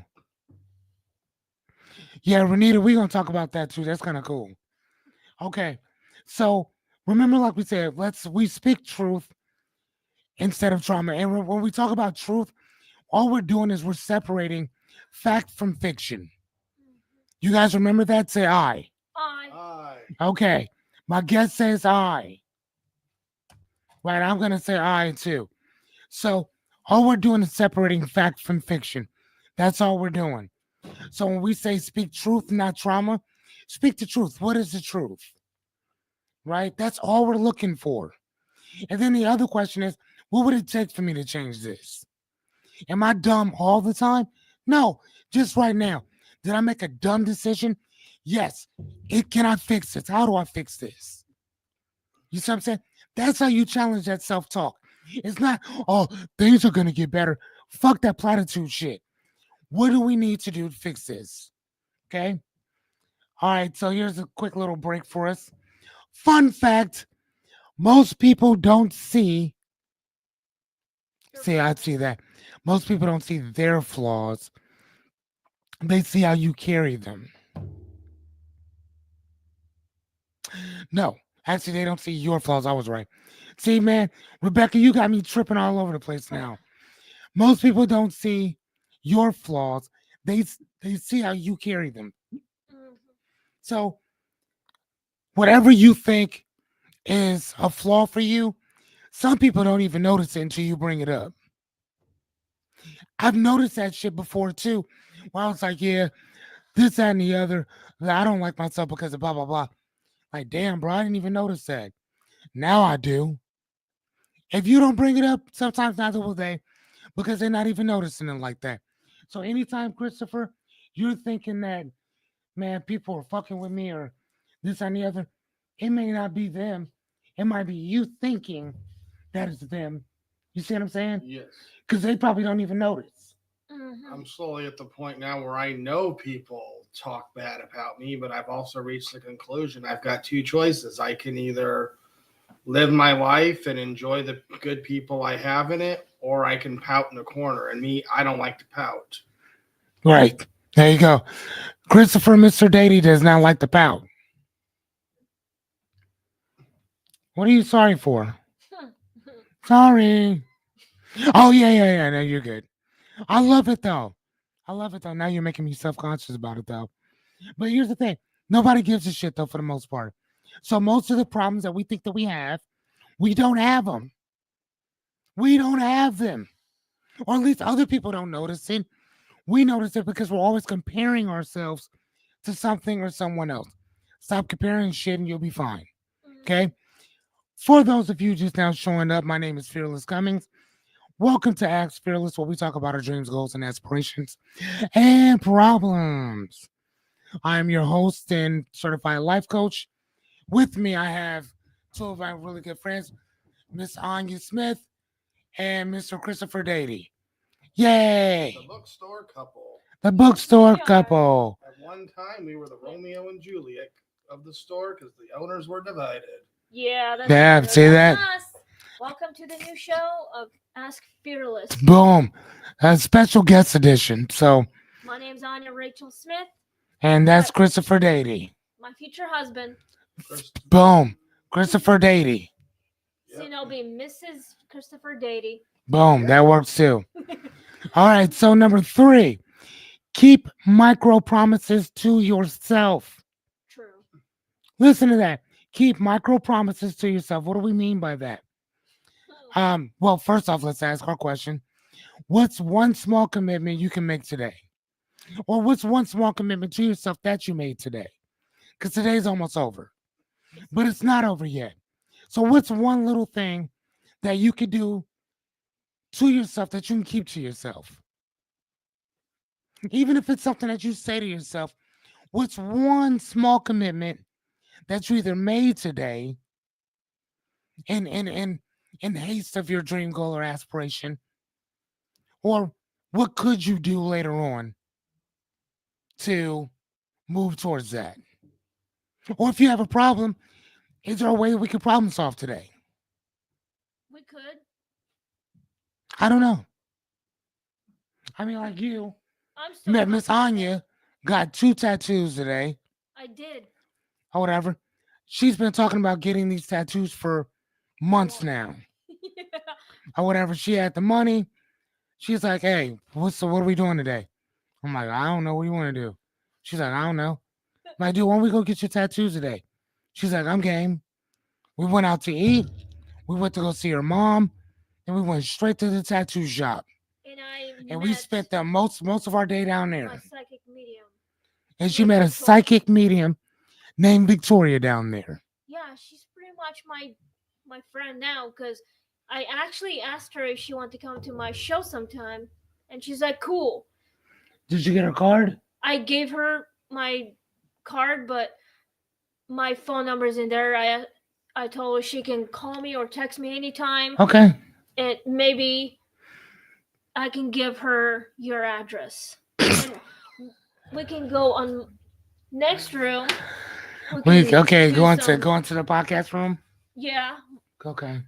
Yeah, Renita, we're gonna talk about that too. That's kind of cool. Okay, so remember, like we said, we speak truth instead of trauma. And when we talk about truth, all we're doing is we're separating fact from fiction. You guys remember that? Say I. I. Aye. Okay, my guest says I. Right, I'm gonna say I too. So all we're doing is separating fact from fiction. That's all we're doing. So when we say speak truth, not trauma, speak the truth. What is the truth? Right? That's all we're looking for. And then the other question is, what would it take for me to change this? Am I dumb all the time? No, just right now. Did I make a dumb decision? Yes. Can I fix this? How do I fix this? You see what I'm saying? That's how you challenge that self-talk. It's not, oh, things are gonna get better. Fuck that platitude shit. What do we need to do to fix this? Okay. All right. So here's a quick little break for us. Fun fact: most people don't see. See, I see that. Most people don't see their flaws. They see how you carry them. No, actually, they don't see your flaws. I was right. See, man, Rebecca, you got me tripping all over the place now. Most people don't see your flaws. They see how you carry them. Mhm. So whatever you think is a flaw for you, some people don't even notice it until you bring it up. I've noticed that shit before too. Where I was like, yeah, this, that, and the other. I don't like myself because of blah blah blah. Like, damn, bro, I didn't even notice that. Now I do. If you don't bring it up, sometimes neither will they, because they're not even noticing it like that. So anytime, Christopher, you're thinking that, man, people are fucking with me or this and the other, it may not be them. It might be you thinking that it's them. You see what I'm saying? Yes. Because they probably don't even notice. Mhm. I'm slowly at the point now where I know people talk bad about me, but I've also reached the conclusion I've got two choices. I can either live my life and enjoy the good people I have in it, or I can pout in the corner. And me, I don't like to pout. Right. There you go. Christopher, Mr. Dady, does not like the pout. What are you sorry for? Sorry. Oh, yeah, yeah, yeah. No, you're good. I love it, though. I love it, though. Now you're making me self conscious about it, though. But here's the thing nobody gives a shit, though, for the most part. So most of the problems that we think that we have, we don't have them. We don't have them. Or at least other people don't notice it. We notice it because we're always comparing ourselves to something or someone else. Stop comparing shit and you'll be fine. Mhm. Okay? For those of you just now showing up, my name is Fearless Cummings. Welcome to Ask Fearless, where we talk about our dreams, goals, and aspirations and problems. I am your host and certified life coach. With me, I have two of my really good friends, Miss Anya Smith and Mr. Christopher Dady. Yay! The bookstore couple. The bookstore We are. couple. At one time, we were the Romeo and Juliet of the store because the owners were divided. Yeah, that's Yeah, true. see that? That's us. Welcome to the new show of Ask Fearless. Boom. A special guest edition. So, My name's Anya Rachel Smith. and that's Christopher Dady. My future husband. Boom. Christopher Dady. Soon I'll be Mrs. Christopher Dady. Boom. That works too. All right. So, number 3, keep micro promises to yourself. True. Listen to that. Keep micro promises to yourself. What do we mean by that? Well, first off, let's ask our question. What's one small commitment you can make today? Or what's one small commitment to yourself that you made today? Because today's almost over. But it's not over yet. So what's one little thing that you could do to yourself that you can keep to yourself? Even if it's something that you say to yourself, what's one small commitment that you either made today in haste of your dream goal or aspiration? Or what could you do later on to move towards that? Or if you have a problem, is there a way we could problem solve today? We could. I don't know. I mean, like you, I'm still. met Miss Anya, got 2 tattoos today, I did. or whatever. She's been talking about getting these tattoos for months now, Yeah. or whatever. She had the money. She's like, hey, what are we doing today? I'm like, I don't know. What do you want to do? She's like, I don't know. I'm like, dude, why don't we go get your tattoos today? She's like, I'm game. We went out to eat. We went to go see her mom, and we went straight to the tattoo shop. And I And we met spent the most of our day down my there. psychic And she named met a Victoria. psychic medium named Victoria down there. Yeah, she's pretty much my friend now because I actually asked her if she wanted to come to my show sometime, and she's like, "Cool." Did you get her card? I gave her my card, but my phone number's in there. I told her she can call me or text me anytime, Okay. and maybe I can give her your address, and we can go on next room. We can Okay, do go on to some- the podcast room. Yeah, Okay.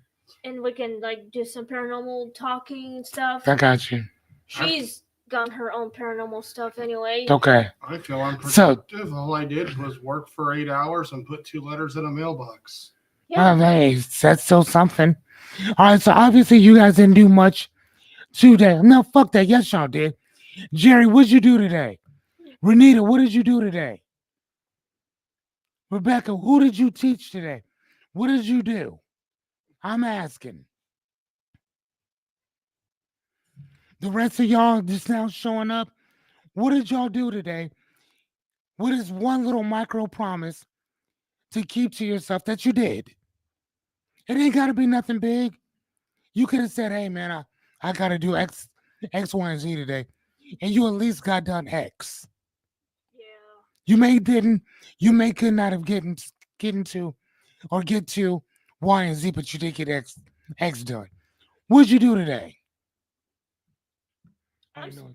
and we can like do some paranormal talking and stuff. I got you. She's got her own paranormal stuff anyway. Okay. I feel I'm So- productive. All I did was work for 8 hours and put 2 letters in a mailbox. Yeah. Oh, hey, that's still something. All right, so obviously you guys didn't do much today. No, fuck that. Yes, y'all did. Jerry, what'd you do today? Renita, what did you do today? Rebecca, who did you teach today? What did you do? I'm asking. The rest of y'all just now showing up. What did y'all do today? What is one little micro promise to keep to yourself that you did? It ain't got to be nothing big. You could have said, hey, man, I got to do X, Y, and Z today. And you at least got done X. Yeah. You may didn't, you may could not have get to Y and Z, but you did get X done. What'd you do today? I know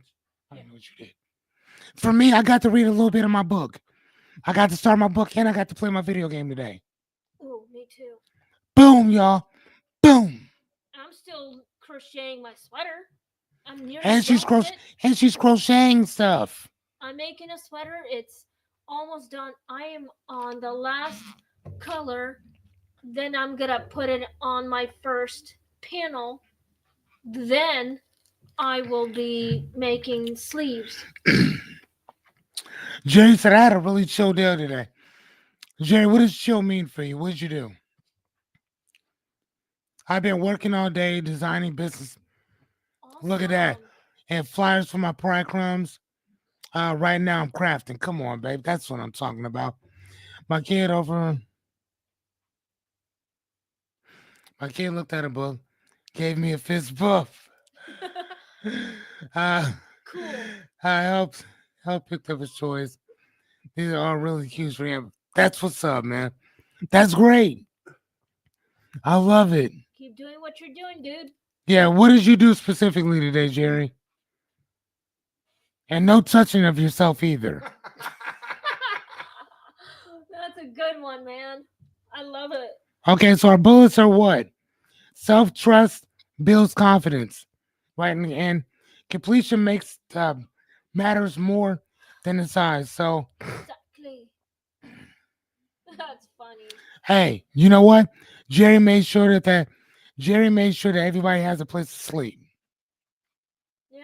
what you did. For me, I got to read a little bit of my book. I got to start my book and I got to play my video game today. Oh, me too. Boom, y'all. Boom. I'm still crocheting my sweater. I'm nearly And she's done with it. and she's crocheting stuff. I'm making a sweater. It's almost done. I am on the last color. Then I'm gonna put it on my first panel. Then I will be making sleeves. Jerry said I had a really chill day today. Jerry, what does chill mean for you? What did you do? I've been working all day designing business Look at that. Awesome. and flyers for my pride crumbs. Right now I'm crafting. Come on, babe. That's what I'm talking about. My kid looked at a book, gave me a fist bump. uh, Cool. I helped pick up his toys. These are all really cute for him. That's what's up, man. That's great. I love it. Keep doing what you're doing, dude. Yeah, what did you do specifically today, Jerry? And no touching of yourself either. That's a good one, man. I love it. Okay, so our bullets are what? Self-trust builds confidence, right? And completion makes matters more than the size. So, Exactly. That's funny. hey, you know what? Jerry made sure that everybody has a place to sleep. Yeah.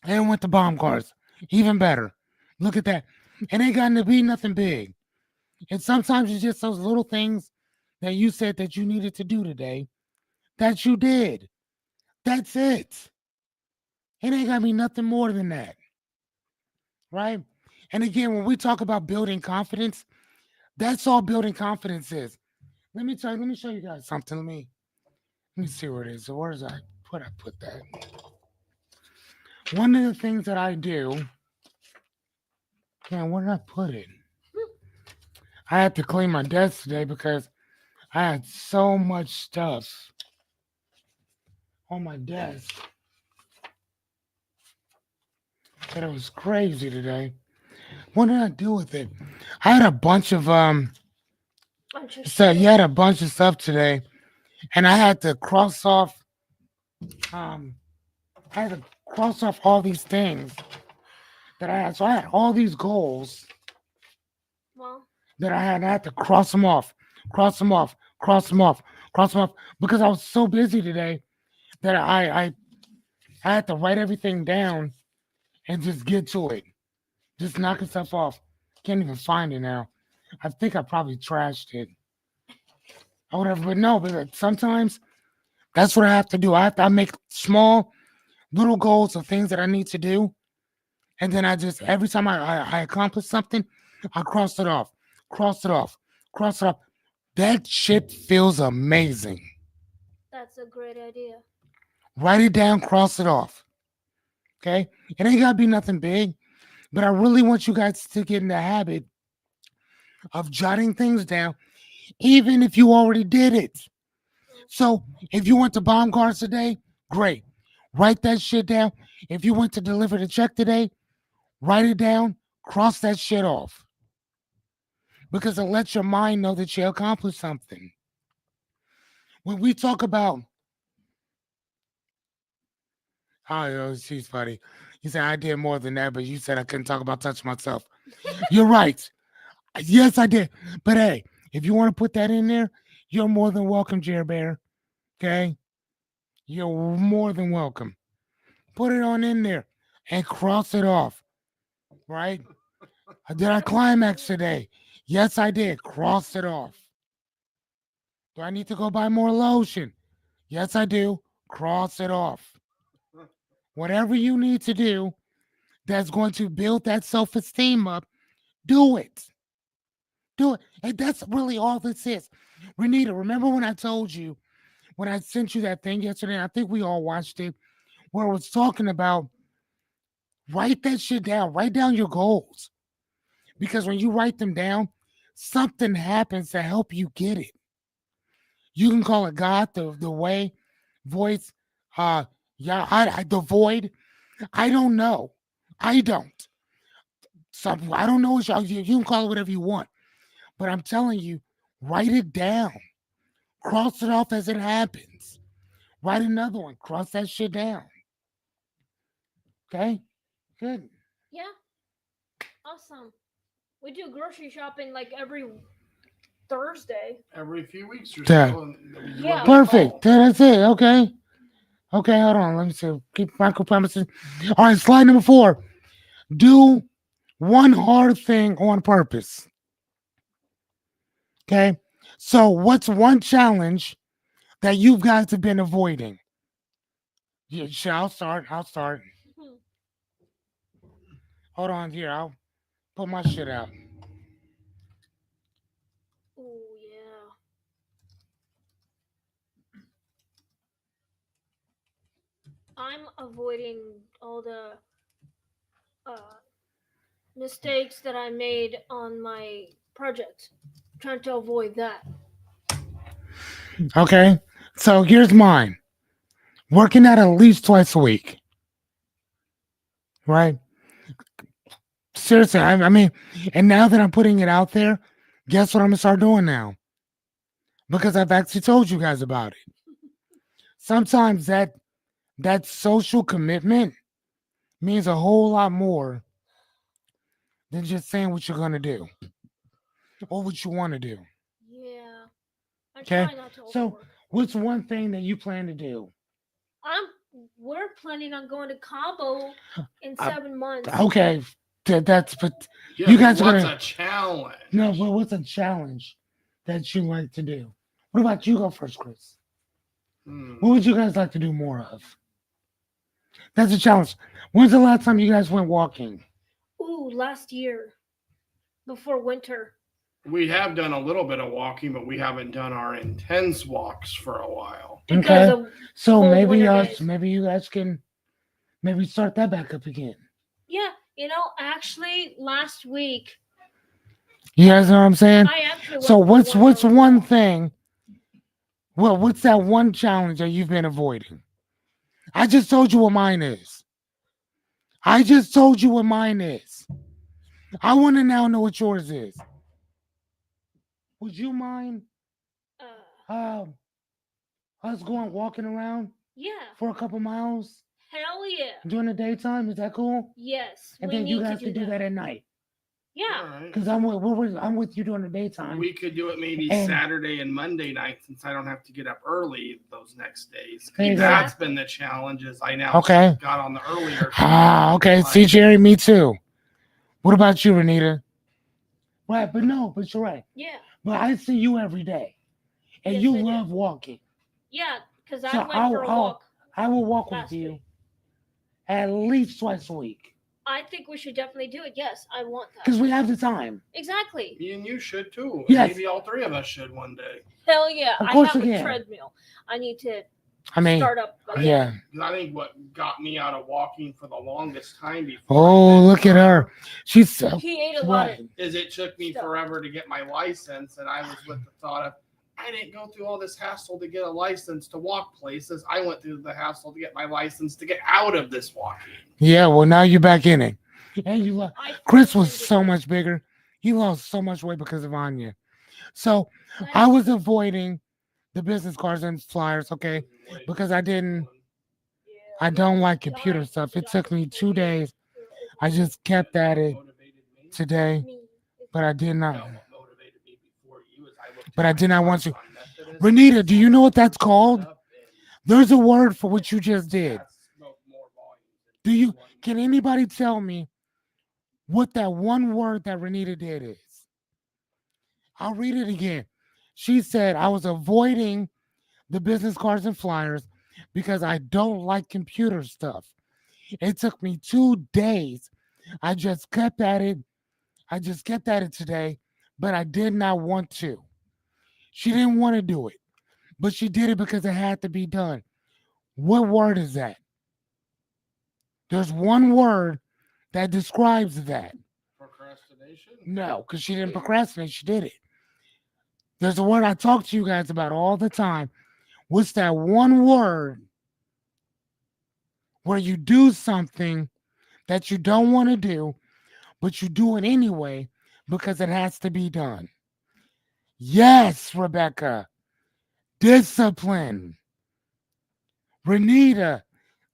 And with the bomb cards, even better. Look at that. It ain't got to be nothing big. And sometimes it's just those little things that you said that you needed to do today that you did. That's it. It ain't got to be nothing more than that. Right? And again, when we talk about building confidence, that's all building confidence is. Let me show you guys something. Let me see where it is. So where's I put that? One of the things that I do, man, where did I put it? I had to clean my desk today because I had so much stuff on my desk that it was crazy today. What did I do with it? I had a bunch of you had a bunch of stuff today, and I had to cross off all these things that I had. So I had all these goals Well, that I had to cross them off because I was so busy today that I had to write everything down and just get to it. Just knocking stuff off. Can't even find it now. I think I probably trashed it. Or whatever, but no, but sometimes that's what I have to do. I make small little goals of things that I need to do. And then I just every time I accomplish something, I cross it off, cross it off, cross it off. That shit feels amazing. That's a great idea. Write it down, cross it off. Okay? It ain't gotta be nothing big, but I really want you guys to get in the habit of jotting things down, even if you already did it. So if you went to bomb guards today, great. Write that shit down. If you went to deliver the check today, write it down, cross that shit off. Because it lets your mind know that you accomplished something. When we talk about, oh, she's funny. You said I did more than that, but you said I couldn't talk about touching myself. You're right. Yes, I did. But hey, if you want to put that in there, you're more than welcome, Jer Bear. Okay? You're more than welcome. Put it on in there and cross it off. Right? Did I climax today? Yes, I did. Cross it off. Do I need to go buy more lotion? Yes, I do. Cross it off. Whatever you need to do that's going to build that self esteem up, do it. Do it. And that's really all this is. Renita, remember when I told you, when I sent you that thing yesterday? I think we all watched it, where it was talking about write that shit down, write down your goals. Because when you write them down, something happens to help you get it. You can call it God, the way, voice, yeah, the void. I don't know. I don't. I don't know what you can call it whatever you want. But I'm telling you, write it down. Cross it off as it happens. Write another one. Cross that shit down. Okay? Good. Yeah. Awesome. We do grocery shopping like every Thursday. Every few weeks or Yeah. so. And we do Yeah. a Perfect. call. That's it. Okay. Okay, hold on. Let me see. Keep micro promises. All right, slide number 4. Do one hard thing on purpose. Okay. So, what's one challenge that you guys have been avoiding? Yeah, sure, I'll start. Hold on here. I'll put my shit out. Oh yeah. I'm avoiding all the mistakes that I made on my project. Trying to avoid that. Okay. So, here's mine working out at least twice a week. Right? Seriously, I mean, and now that I'm putting it out there, guess what I'm going to start doing now? Because I've actually told you guys about it. Sometimes that social commitment means a whole lot more than just saying what you're gonna do or what you want to do. Yeah. I Okay. try not to So, overwork. what's one thing that you plan to do? We're planning on going to Cabo in Uh, 7 months. Okay, that's but Yeah, you but guys are what's gonna a challenge? no. But what's a challenge that you like to do? What about you? Go first, Chris. What would you guys like to do more of? That's a challenge. When's the last time you guys went walking? Ooh, last year. Before winter. We have done a little bit of walking, but we haven't done our intense walks for a while. Because Okay. of So cold maybe winter days. maybe you guys can maybe start that back up again. Yeah, actually last week You guys know what I'm saying? I actually went So for what's hour one walk. thing? Well, what's that one challenge that you've been avoiding? I just told you what mine is. I just told you what mine is. I want to now know what yours is. Would you mind Uh, us going walking around yeah. for a couple miles Hell yeah. during the daytime? Is that cool? Yes. And we then need you guys to could do that at night. Yeah. All right. Because I'm with you during the daytime. We could do it maybe And- Saturday and Monday night since I don't have to get up early those next days. There you go. That's been the challenge is I now Okay. got on the earlier. Okay. See, Jerry, me too. What about you, Renita? Right, but you're right. Yeah. But I see you every day, and Yes, you I do. love walking. Yeah, because So I went for a walk. I will walk with last you week. at least twice a week. I think we should definitely do it. Yes, I want Because that. we have the time. Exactly. And you should too. Yes. Maybe all three of us should one day. Hell yeah. Of I course have we a can. treadmill. I need to I mean, start up. yeah. I think what got me out of walking for the longest time before. Oh, look at her. She's so. He ate a lot of. Right. Is it took me Stuff. forever to get my license, and I was with the thought of I didn't go through all this hassle to get a license to walk places. I went through the hassle to get my license to get out of this walking. Yeah, well, now you're back in it. And you I Chris was freaking so did. much bigger. He lost so much weight because of Anya. So That I is- was avoiding the business cards and flyers, okay? Because I don't like computer stuff. It took me 2 days. I just kept at it today, Me. but I did No, not. what motivated me before you is I looked But at I did my not want class to. on Methodist, Renita, do you know what that's called? up, and There's a word for what you just did. that smoked more volume Do than you? one. Can anybody tell me what that one word that Renita did is? I'll read it again. She said, I was avoiding the business cards and flyers because I don't like computer stuff. It took me 2 days. I just kept at it. I just kept at it today, but I did not want to. She didn't want to do it, but she did it because it had to be done. What word is that? There's one word that describes that. Procrastination? No, because she didn't procrastinate. She did it. There's a word I talk to you guys about all the time. What's that one word where you do something that you don't want to do, but you do it anyway because it has to be done? Yes, Rebecca. Discipline. Renita,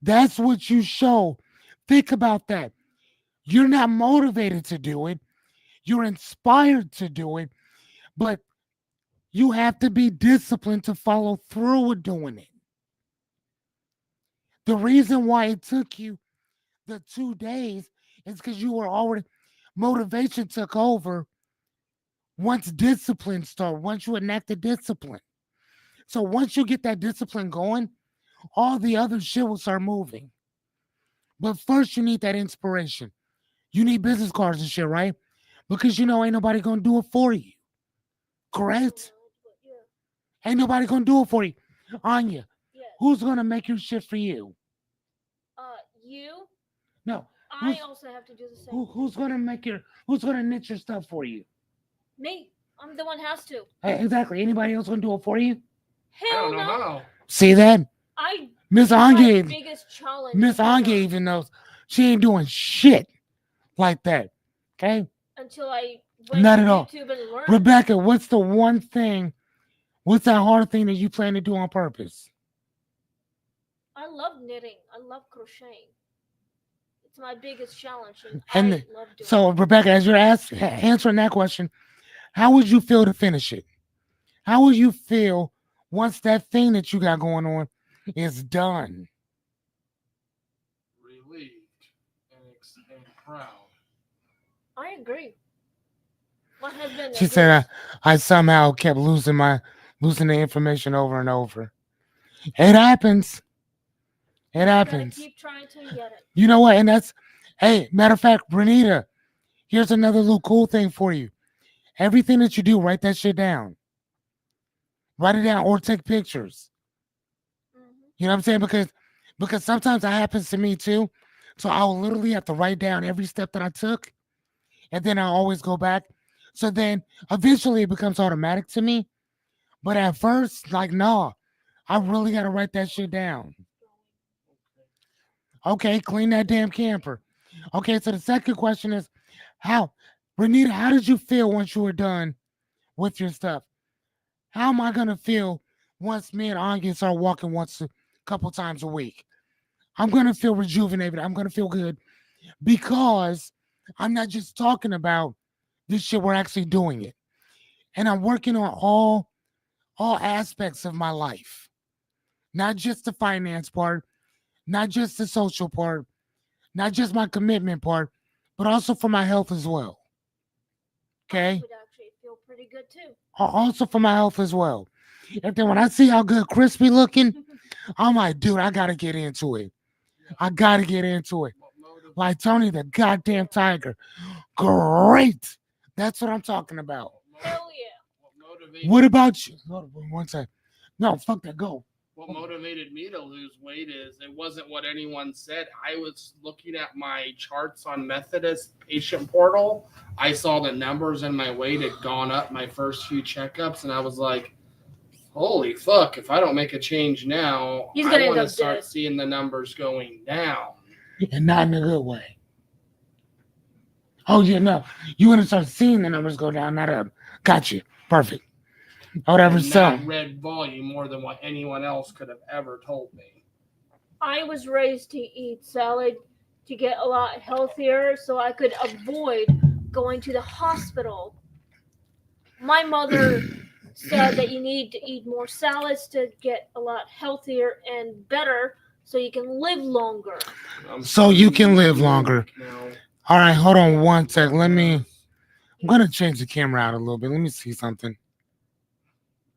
that's what you show. Think about that. You're not motivated to do it. You're inspired to do it, but you have to be disciplined to follow through with doing it. The reason why it took you the 2 days is because you were already, motivation took over once discipline started, once you enacted discipline. So once you get that discipline going, all the other shit will start moving. But first, you need that inspiration. You need business cards and shit, right? Because you know ain't nobody gonna do it for you. Correct? Yeah. Ain't nobody gonna do it for you. Anya, Yes. who's gonna make your shit for you? You. No. I Who's- also have to do the same. Who's gonna knit your stuff for you? Me. I'm the one who has to. Exactly. Anybody else gonna do it for you? I Hell don't know no. how. See that? I. Miss it's my Anya, biggest challenge. Miss ever Anya even knows she ain't doing shit like that. Okay? Until I went Not to at all. YouTube and learned. Rebecca, what's the one thing, what's that hard thing that you plan to do on purpose? I love knitting. I love crocheting. It's my biggest challenge, and And I love doing So, it. Rebecca, as you're answering that question, how would you feel to finish it? How would you feel once that thing that you got going on is done? Relieved and proud. I agree. My husband. She said I somehow kept losing the information over and over. It happens. It happens. Keep trying till you get it. You know what? And that's, hey, matter of fact, Renita, here's another little cool thing for you. Everything that you do, write that shit down. Write it down or take pictures. You know what I'm saying? Because sometimes that happens to me too. So I'll literally have to write down every step that I took. And then I'll always go back. So then eventually it becomes automatic to me. But at first, like, no, I really got to write that shit down. Okay, clean that damn camper. Okay, so the second question is, Renita, how did you feel once you were done with your stuff? How am I gonna feel once me and Anya start walking a couple times a week? I'm gonna feel rejuvenated. I'm gonna feel good because I'm not just talking about this shit. We're actually doing it, and I'm working on all aspects of my life, not just the finance part, not just the social part, not just my commitment part, but also for my health as well. Okay? Would actually feel pretty good too. Also for my health as well. And then when I see how good Crispy looking, I'm like, dude, I gotta get into it. I gotta get into it. What motivates like Tony the goddamn Tiger. Great. That's what I'm talking about. Hell yeah. What motivated, What about you? Hold on one second. No, fuck that. Go. what motivated me to lose weight is it wasn't what anyone said. I was looking at my charts on Methodist patient portal. I saw the numbers and my weight had gone up my first few checkups, and I was like, holy fuck, if I don't make a change now, He's gonna I end want to up start dead. seeing the numbers going down. And not in a good way. Oh, yeah, no. You want to start seeing the numbers go down, not up. Got you. Perfect. Whatever. And So, that read volume more than what anyone else could have ever told me. I was raised to eat salad to get a lot healthier so I could avoid going to the hospital. My mother said that you need to eat more salads to get a lot healthier and better so you can live longer. So you can live longer. Now, all right, hold on one sec. I'm going to change the camera out a little bit. Let me see something.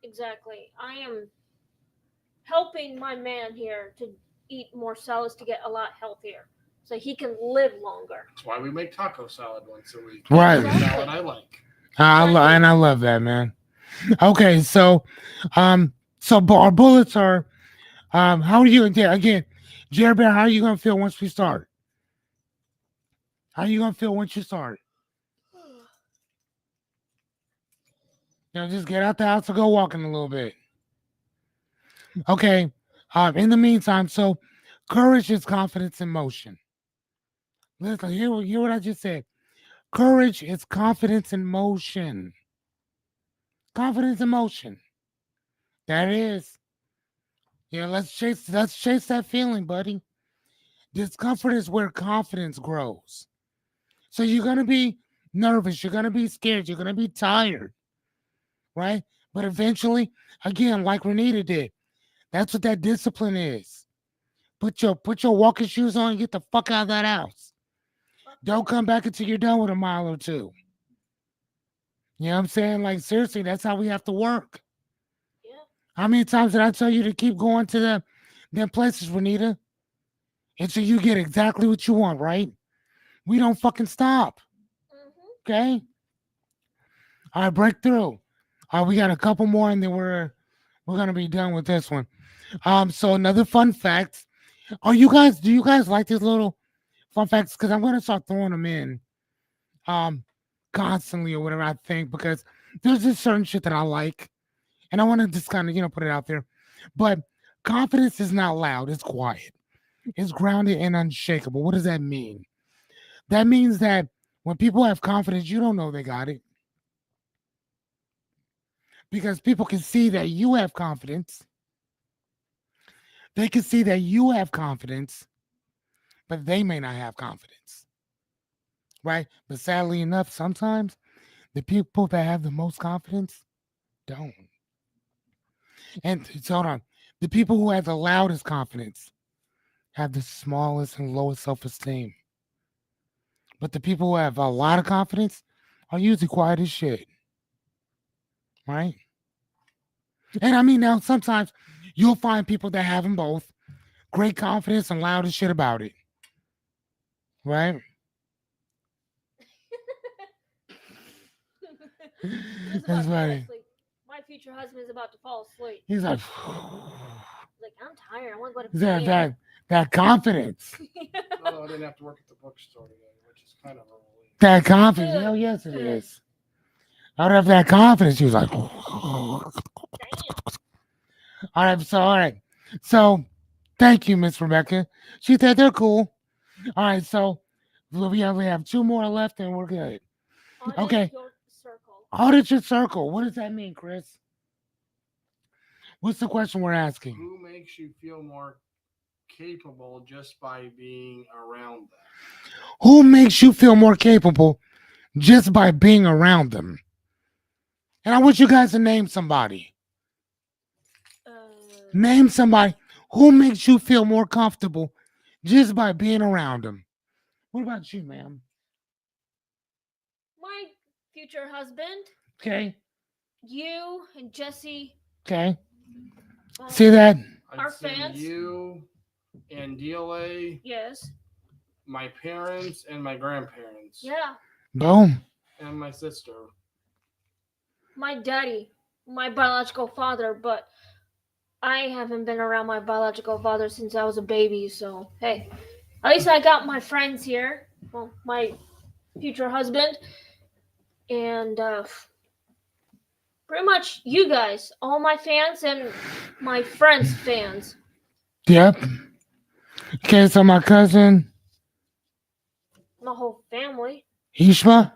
Exactly. I am helping my man here to eat more salads to get a lot healthier so he can live longer. that's why we make taco salad once a week. Right. That's the salad I like. And I love that, man. Okay, so our bullets are how are you again, Jerry Bear, how are you gonna feel once we start? How are you gonna feel once you start? Just get out the house and go walking a little bit. Okay. In the meantime, so courage is confidence in motion. Listen, hear what I just said. Courage is confidence in motion. Confidence in motion. That is. Yeah, let's chase that feeling, buddy. Discomfort is where confidence grows. So you're gonna be nervous, you're gonna be scared, you're gonna be tired, right? But eventually, again, like Renita did, that's what that discipline is. Put your walking shoes on and get the fuck out of that house. Don't come back until you're done with a mile or two. You know what I'm saying? Like seriously, that's how we have to work. Yeah. How many times did I tell you to keep going to them places, Renita? Until you get exactly what you want, right? We don't fucking stop. Okay? All right, breakthrough. We got a couple more and then we're gonna be done with this one. So another fun fact. Do you guys like these little fun facts? Because I'm gonna start throwing them in constantly or whatever I think, because there's just certain shit that I like. And I want to just kind of, put it out there. But confidence is not loud, it's quiet. It's grounded and unshakable. What does that mean? That means that when people have confidence, you don't know they got it. Because people can see that you have confidence. They can see that you have confidence, but they may not have confidence. Right? But sadly enough, sometimes the people that have the most confidence don't. And hold on. The people who have the loudest confidence have the smallest and lowest self-esteem. But the people who have a lot of confidence are usually quiet as shit. Right? And I mean, now sometimes you'll find people that have them both. Great confidence and loud as shit about it. Right? That's funny. My future husband is about to fall asleep. He's like, I'm tired. I want to go to bed. that confidence. Oh, I didn't have to work at the bookstore today, which is kind of a relief. That confidence. Hell yes, it is. I don't have that confidence. He was like, all right. So, thank you, Miss Rebecca. She said they're cool. All right, so we have two more left and we're good. Okay. Audit your circle. What does that mean, Chris? What's the question we're asking? Who makes you feel more capable just by being around them? Who makes you feel more capable just by being around them? And I want you guys to name somebody. Name somebody who makes you feel more comfortable just by being around them. What about you, ma'am? My future husband. Okay. You and Jesse. Okay. See that? I'd say fans. you and DLA. Yes. my parents and my grandparents. Yeah, Boom. And my sister. my daddy, my biological father, but I haven't been around my biological father since I was a baby, so hey. At least I got my friends here. Well, my future husband and pretty much you guys, all my fans and my friends' fans. Yep. Okay, so my cousin My whole family. Ishma.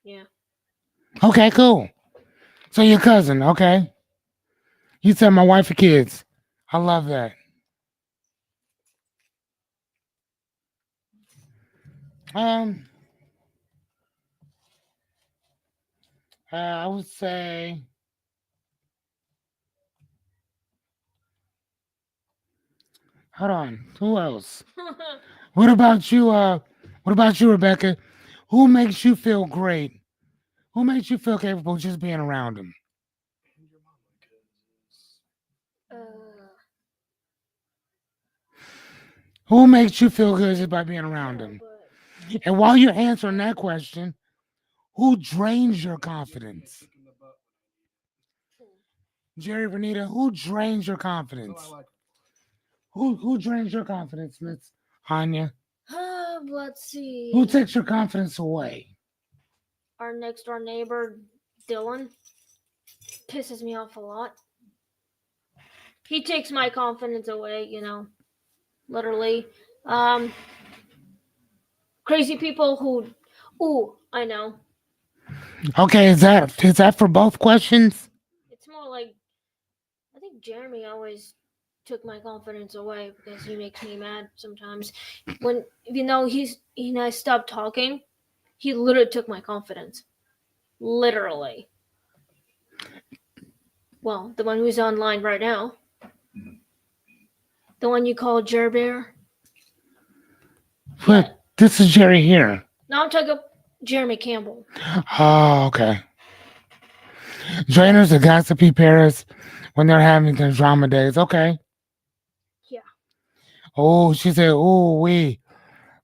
Yeah. Okay, cool. So your cousin, okay. You said my wife and kids. I love that. Um, I would say, hold on. Who else? What about you? What about you, Rebecca? Who makes you feel great? Who makes you feel capable just being around them? And your mama, because uh, Who makes you feel good just by being around yeah, them? but And while you're answering that question, who drains your confidence? kick in the butt Jerry Renita, who drains your when I need it. confidence? So I like Who drains your confidence, Miss Anya? let's see. Who takes your confidence away? Our next door neighbor, Dylan, pisses me off a lot. He takes my confidence away, literally. Um, Crazy people who, ooh, I know. Okay, is that for both questions? It's more like I think Jeremy always took my confidence away because he makes me mad sometimes. When I stopped talking, he literally took my confidence. Literally. Well, the one who's online right now. The one you call Jer Bear. But this is Jerry here. No, I'm talking about Jeremy Campbell. Oh, okay. Drainers are gossipy Paris when they're having their drama days. Okay. Yeah. Oh, she said, "Oh,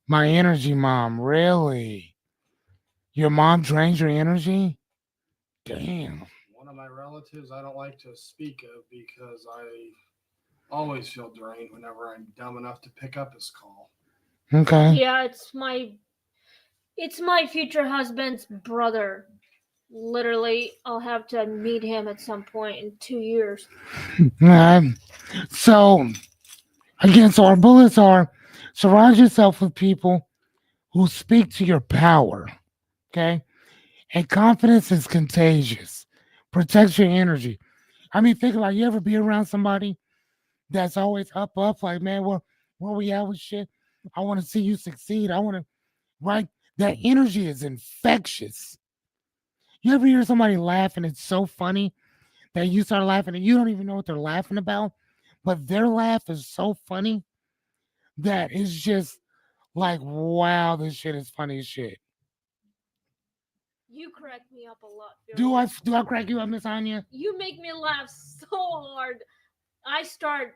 my energy, mom. Really? Your mom drains your energy? Damn." one of my relatives I don't like to speak of because I always feel drained whenever I'm dumb enough to pick up his call. Okay. Yeah, it's my future husband's brother. Literally, I'll have to meet him at some point in 2 years. So again, so our bullets are surround yourself with people who speak to your power. Okay. And confidence is contagious. Protects your energy. I mean, think about it. You ever be around somebody that's always up, like, man, where we at with shit? I want to see you succeed. I want to, right? That energy is infectious. You ever hear somebody laugh and it's so funny that you start laughing and you don't even know what they're laughing about, but their laugh is so funny that it's just like, wow, this shit is funny as shit. You crack me up a lot. Do I crack you up, Miss Anya? You make me laugh so hard. I start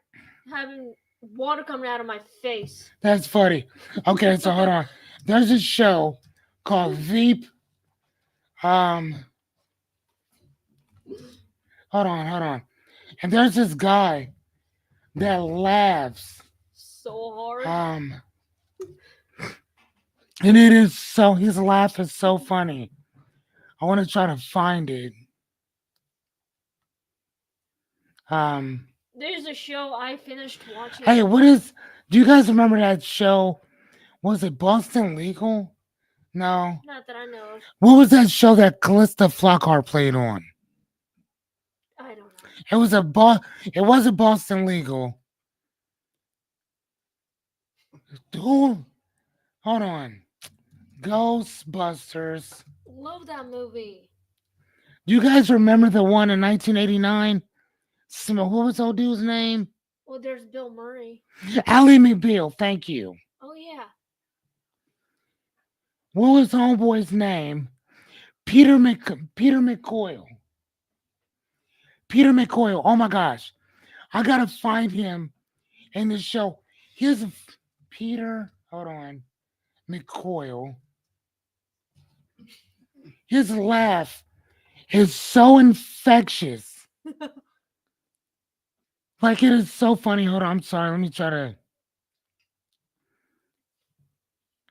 having water coming out of my face. That's funny. Okay, so hold on. There's a show called Veep. Um, hold on. And there's this guy that laughs. So hard. And it is so his laugh is so funny. I want to try to find it. There's a show I finished watching. Hey, do you guys remember that show? Was it Boston Legal? No. Not that I know of. What was that show that Callista Flockhart played on? I don't know. It wasn't Boston Legal. Who? Hold on. Ghostbusters. Love that movie. Do you guys remember the one in 1989? What was old dude's name? Well, there's Bill Murray. Ally McBeal. Thank you. Oh yeah. What was homeboy's name? Peter McCoy. Peter McCoy. Oh my gosh. I gotta find him in the show. Here's Peter. Hold on. McCoyle. His laugh is so infectious. Like it is so funny. Hold on, I'm sorry. Let me try to.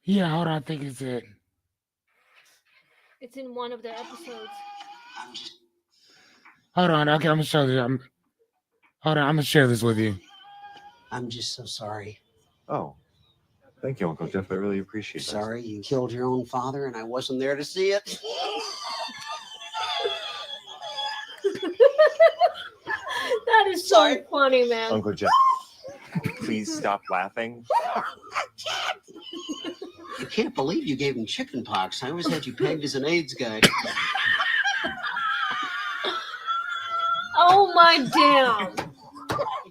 Yeah, hold on. I think it's it. It's in one of the episodes. Hold on. Okay, I'm gonna show you. Hold on. I'm gonna share this with you. I'm just so sorry. Oh, thank you, Uncle Jeff. I really appreciate that. Sorry you killed your own father and I wasn't there to see it. That is so funny, man. Uncle Jeff, please stop laughing. I can't believe you gave him chicken pox. I always had you pegged as an AIDS guy. Oh my damn.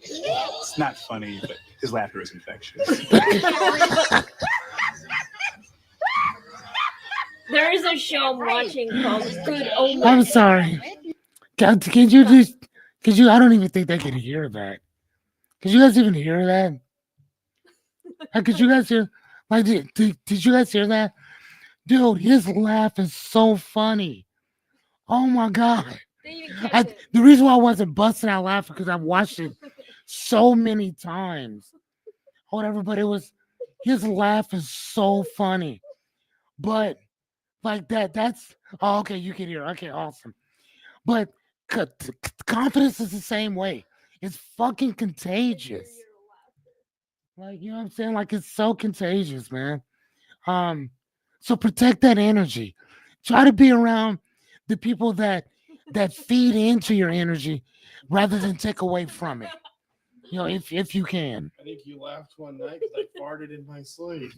It's not funny, but his laughter is infectious. There is a show I'm watching called Good Omens. I'm sorry. Can you just? Could you? I don't even think they can hear that. Could you guys even hear that? Could you guys hear? Like, did you guys hear that? Dude, his laugh is so funny. Oh my god. They even kept it. The reason why I wasn't busting out laughing because I've watched it so many times. Whatever, but his laugh is so funny. But like that's oh, okay, you can hear. Okay, awesome. But confidence is the same way. It's fucking contagious. Like, you know what I'm saying? Like, it's so contagious, man. So protect that energy. Try to be around the people that feed into your energy rather than take away from it. You know, if you can. I think you laughed one night because I farted in my sleep.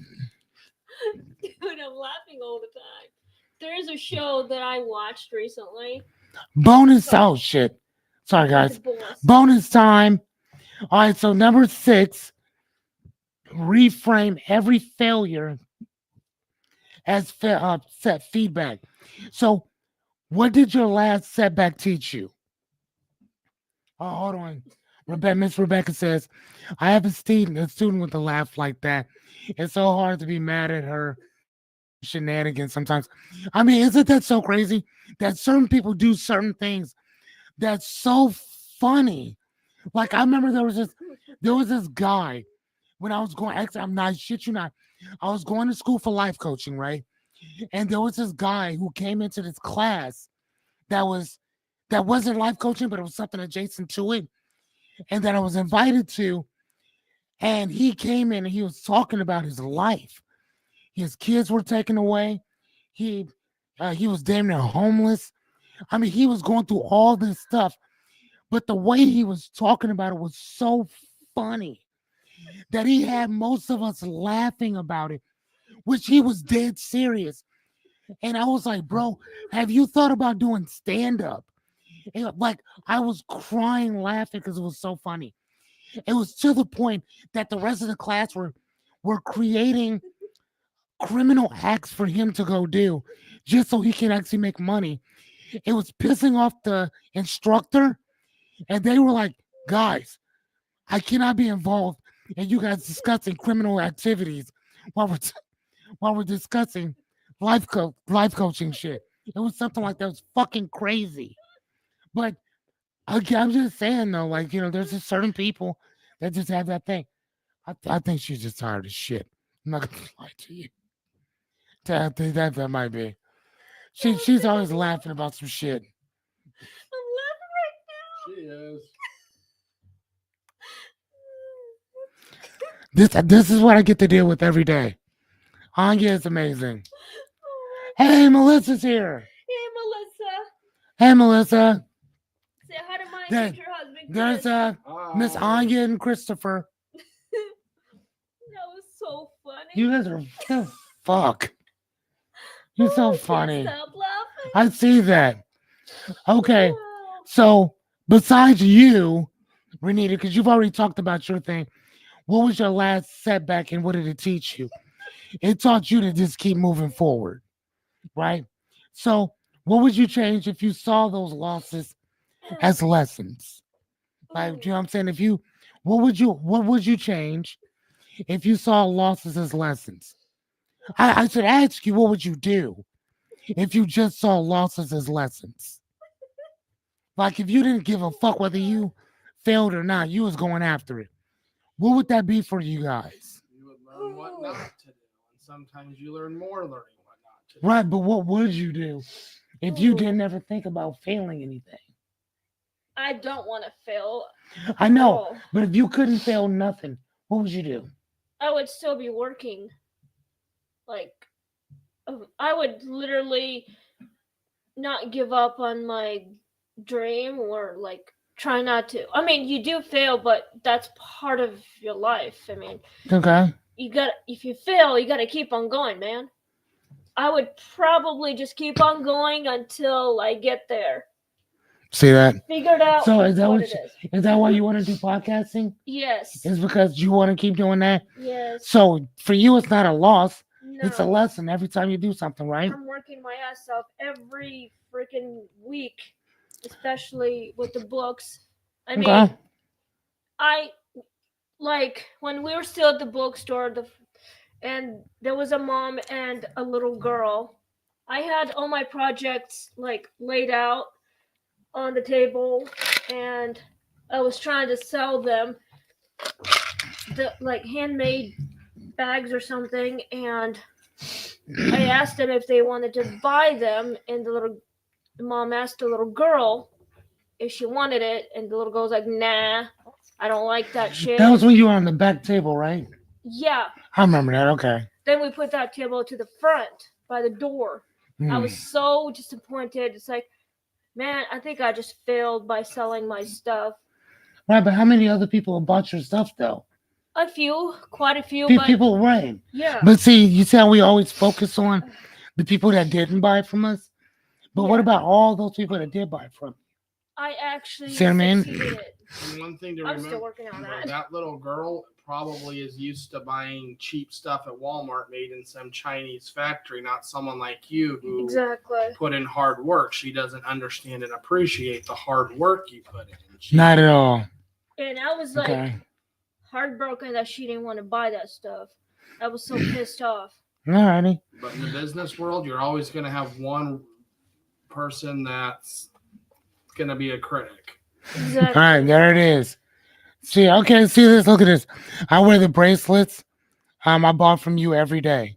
Dude, I'm laughing all the time. There is a show that I watched recently. Bonus. Oh shit. Sorry, The guys. Boss. Bonus time. All right. So number 6. Reframe every failure as set feedback. So, what did your last setback teach you? Oh, hold on. Miss Rebecca says, I have a student with a laugh like that. It's so hard to be mad at her shenanigans sometimes. I mean, isn't that so crazy that certain people do certain things that's so funny? Like, I remember there was this guy when I was going, actually, I'm not shit you not. I was going to school for life coaching, right? And there was this guy who came into this class that wasn't life coaching, but it was something adjacent to it. And that I was invited to. And he came in and he was talking about his life. His kids were taken away. He was damn near homeless. I mean, he was going through all this stuff. But the way he was talking about it was so funny that he had most of us laughing about it, which he was dead serious. And I was like, bro, have you thought about doing stand-up? Like, I was crying laughing because it was so funny. It was to the point that the rest of the class were creating criminal acts for him to go do just so he can actually make money. It was pissing off the instructor, and they were like, guys, I cannot be involved in you guys discussing criminal activities while we're discussing life coaching shit. It was something like that. It was fucking crazy. But again, I'm just saying though, like, you know, there's just certain people that just have that thing. I think she's just tired of shit. I'm not gonna lie to you. That might be. She's always laughing about some shit. I'm laughing right now. She is. This is what I get to deal with every day. Anya is amazing. Hey, Melissa's here. Hey, Melissa. Hey, Melissa. Say hi to my There- future husband. There's Chris. Miss Anya and Christopher. That was so funny. You guys are fuck. You're so I can't funny. Stop laughing. I see that. Okay, Wow. so besides you, Renita, because you've already talked about your thing, what was your last setback and what did it teach you? It taught you to just keep moving forward, right? So, what would you change if you saw those losses as lessons? Like, you know what I'm saying? What would you change if you saw losses as lessons? I should ask you, what would you do if you just saw losses as lessons? Like if you didn't give a fuck whether you failed or not, you was going after it. What would that be for you guys? You would learn what not to do, and sometimes you learn more learning what not to do. Right, but what would you do if you Ooh. didn't ever think about failing anything? I don't want to fail. I at know, all. but if you couldn't fail nothing, what would you do? I would still be working. Like, I would literally not give up on my dream or like try not to. I mean, you do fail, but that's part of your life. I mean, Okay. if you fail, you got to keep on going, man. I would probably just keep on going until I get there. See that? Figured out So is that what what it is. is that why you want to do podcasting? Yes. Is because you want to keep doing that? Yes. So for you, it's not a loss. No. It's a lesson every time you do something, right? I'm working my ass off every freaking week, especially with the books. I mean, Okay. I like when we were still at the bookstore, and there was a mom and a little girl. I had all my projects like laid out on the table, and I was trying to sell them, the like handmade bags or something, and I asked them if they wanted to buy them, and the mom asked the little girl if she wanted it, and the little girl was like, "Nah, I don't like that shit." That was when you were on the back table, right? Yeah. I remember that. Okay. Then we put that table to the front by the door. I was so disappointed. It's like, man, I think I just failed by selling my stuff. Right, but how many other people have bought your stuff though? A few, quite a few, but People, right? yeah. But see, you see how we always focus on the people that didn't buy from us. But what Yeah. about all those people that did buy from? I actually See what I mean? succeeded. And one thing to I'm remember, still working on that. that little girl probably is used to buying cheap stuff at Walmart made in some Chinese factory, not someone like you who Exactly. put in hard work. She doesn't understand and appreciate the hard work you put in. She, Not at all. And I was like Okay. heartbroken that she didn't want to buy that stuff. I was so pissed off. Alrighty. But in the business world, you're always going to have one person that's going to be a critic. Exactly. All right, there it is. See, okay, see this. Look at this. I wear the bracelets. I bought from you every day.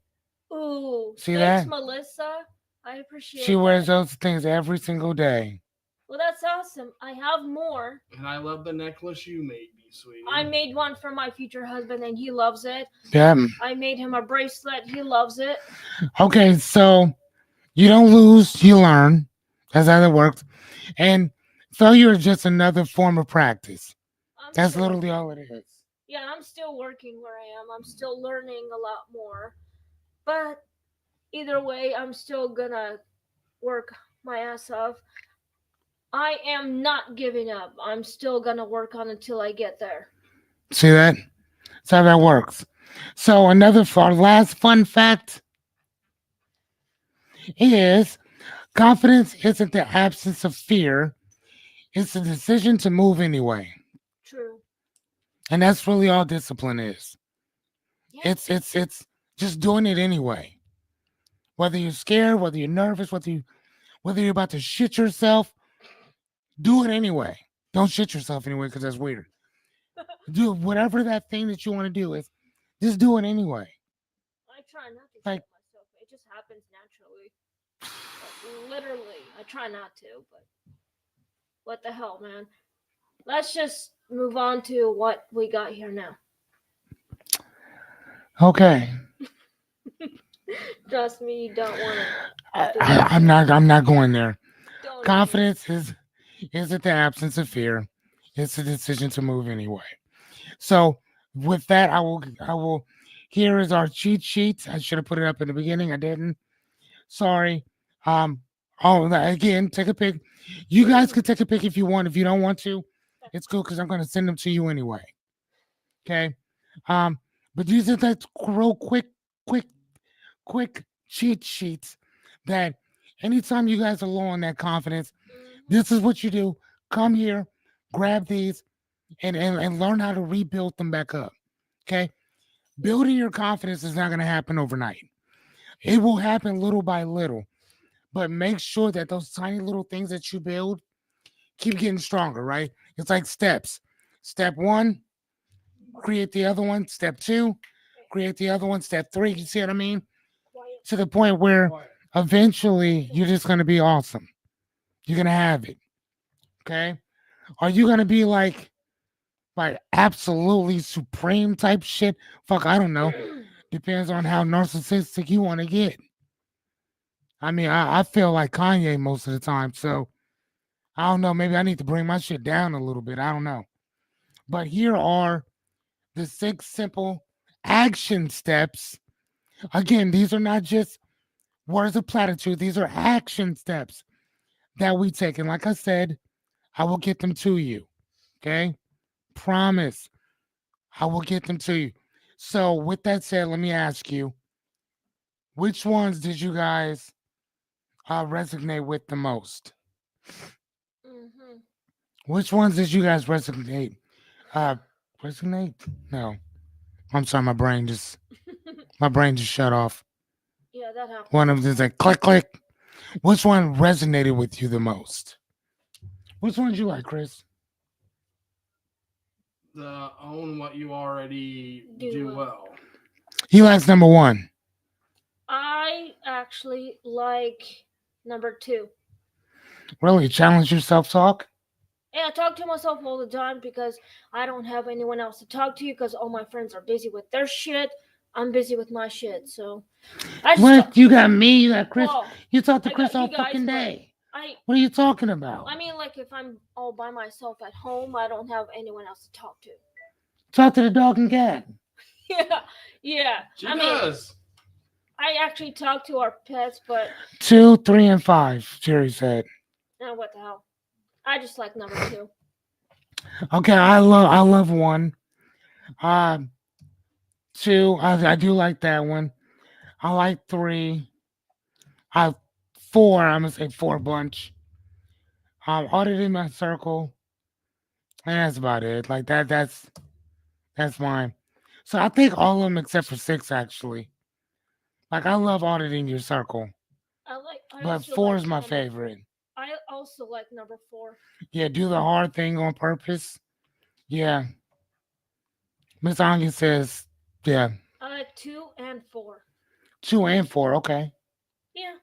Ooh. See thanks, that? Melissa. I appreciate She wears that. those things every single day. Well, that's awesome. I have more. And I love the necklace you made me, sweetie. I made one for my future husband, and he loves it. Yeah. I made him a bracelet. He loves it. Okay, so you don't lose, you learn. That's how that works. And failure is just another form of practice. That's still- literally all it is. Yeah, I'm still working where I am. I'm still learning a lot more. But either way, I'm still gonna work my ass off. I am not giving up. I'm still gonna work on it until I get there. See that? That's how that works. So our last fun fact is confidence isn't the absence of fear. It's the decision to move anyway. True. And that's really all discipline is. Yeah. It's just doing it anyway. Whether you're scared, whether you're nervous, whether you're about to shit yourself, do it anyway. Don't shit yourself anyway because that's weird. Do whatever that thing that you want to do is, just do it anyway. I try not to Like- shit myself. It just happens naturally. Like, literally, I try not to, but what the hell, man? Let's just move on to what we got here now. Okay. Trust me, you don't want to. I'm not going there. Don't Confidence isn't the absence of fear. It's the decision to move anyway. So with that, I will here is our cheat sheet. I should have put it up in the beginning. I didn't. Sorry. Again, take a pic. You guys can take a pic if you want. If you don't want to, it's cool because I'm gonna send them to you anyway. Okay. But these are the real quick cheat sheets that anytime you guys are low on that confidence, this is what you do. Come here, grab these, and learn how to rebuild them back up. Okay. Building your confidence is not going to happen overnight. It will happen little by little, but make sure that those tiny little things that you build keep getting stronger, right? It's like steps. Step one, create the other one. Step two, create the other one. Step three, you see what I mean? Quiet. To the point where eventually you're just going to be awesome. You're going to have it. Okay. Are you going to be like absolutely supreme type shit? Fuck, I don't know. Depends on how narcissistic you want to get. I mean, I feel like Kanye most of the time. So I don't know. Maybe I need to bring my shit down a little bit. I don't know. But here are the 6 simple action steps. Again, these are not just words of platitude, these are action steps that we take. And like I said, I will get them to you. Okay? Promise. I will get them to you. So, with that said, let me ask you, which ones did you guys resonate with the most? Mm-hmm. Which ones did you guys resonate? Resonate? No. I'm sorry, my brain just shut off. Yeah, that happened. One of them is like click click. Which one resonated with you the most? Which one did you like, Chris? The own what you already Do do well. well. He likes number 1. I actually like number 2. Really? Challenge your self-talk? And I talk to myself all the time because I don't have anyone else to talk to because all my friends are busy with their shit. I'm busy with my shit. So I just What? You got me, you got Chris. Well, You talk to I Chris got all you guys, fucking but day. I What are you talking about? mean, like if I'm all by myself at home, I don't have anyone else to talk to. Talk to the dog and cat. Yeah. She I mean, does. I actually talk to our pets, but 2, 3, and 5, Jerry said. what the hell? I just like number 2. Okay, I love 1. 2, I do like that one. I like 3. 4, I'm gonna say 4 bunch. Auditing my circle. And that's about it. Like that's mine. So I think all of them except for 6 actually. Like I love auditing your circle. I But also 4 like is my number- favorite. I also like number 4. Yeah, do the hard thing on purpose. Yeah. Miss Anya says, yeah. I like 2 and 4. 2 and 4, okay. Yeah.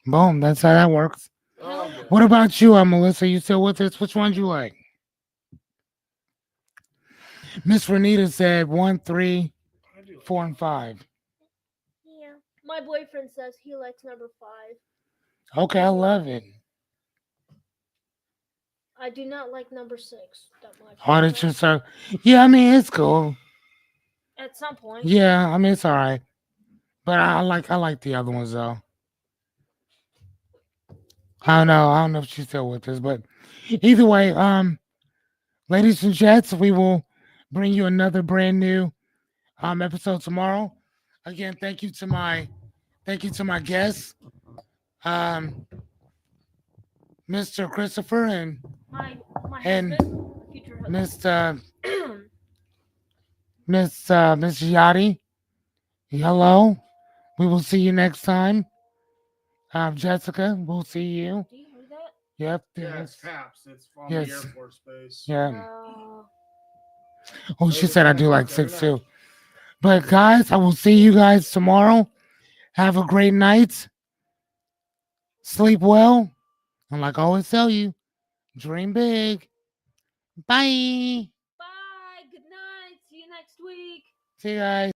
Boom, that's how that works. Oh, good. What about you, Melissa? You still with us? Which ones you like? Miss Renita said 1, 3, I do like 4, and 5. Yeah. My boyfriend says he likes number 5. Okay, I love it. I do not like number 6 that much. Audit your circle. Yeah, I mean it's cool. At some point. Yeah, I mean it's all right. But I like the other ones though. I don't know if she's still with us, but either way, ladies and gents, we will bring you another brand new episode tomorrow. Again, thank you to my guests, Mr. Christopher and My And- husband, future husband. Miss Yachty. Hello. We will see you next time. Jessica, we'll see you. Do you hear that? Yep. Yeah, it's PAPS. It's from Yes. the Air Force Base. Yeah. Uh, Oh, she said I do like 6 too. But guys, I will see you guys tomorrow. Have a great night. Sleep well. And like I always tell you, dream big. Bye. bye. Good night. See you next week. See you guys.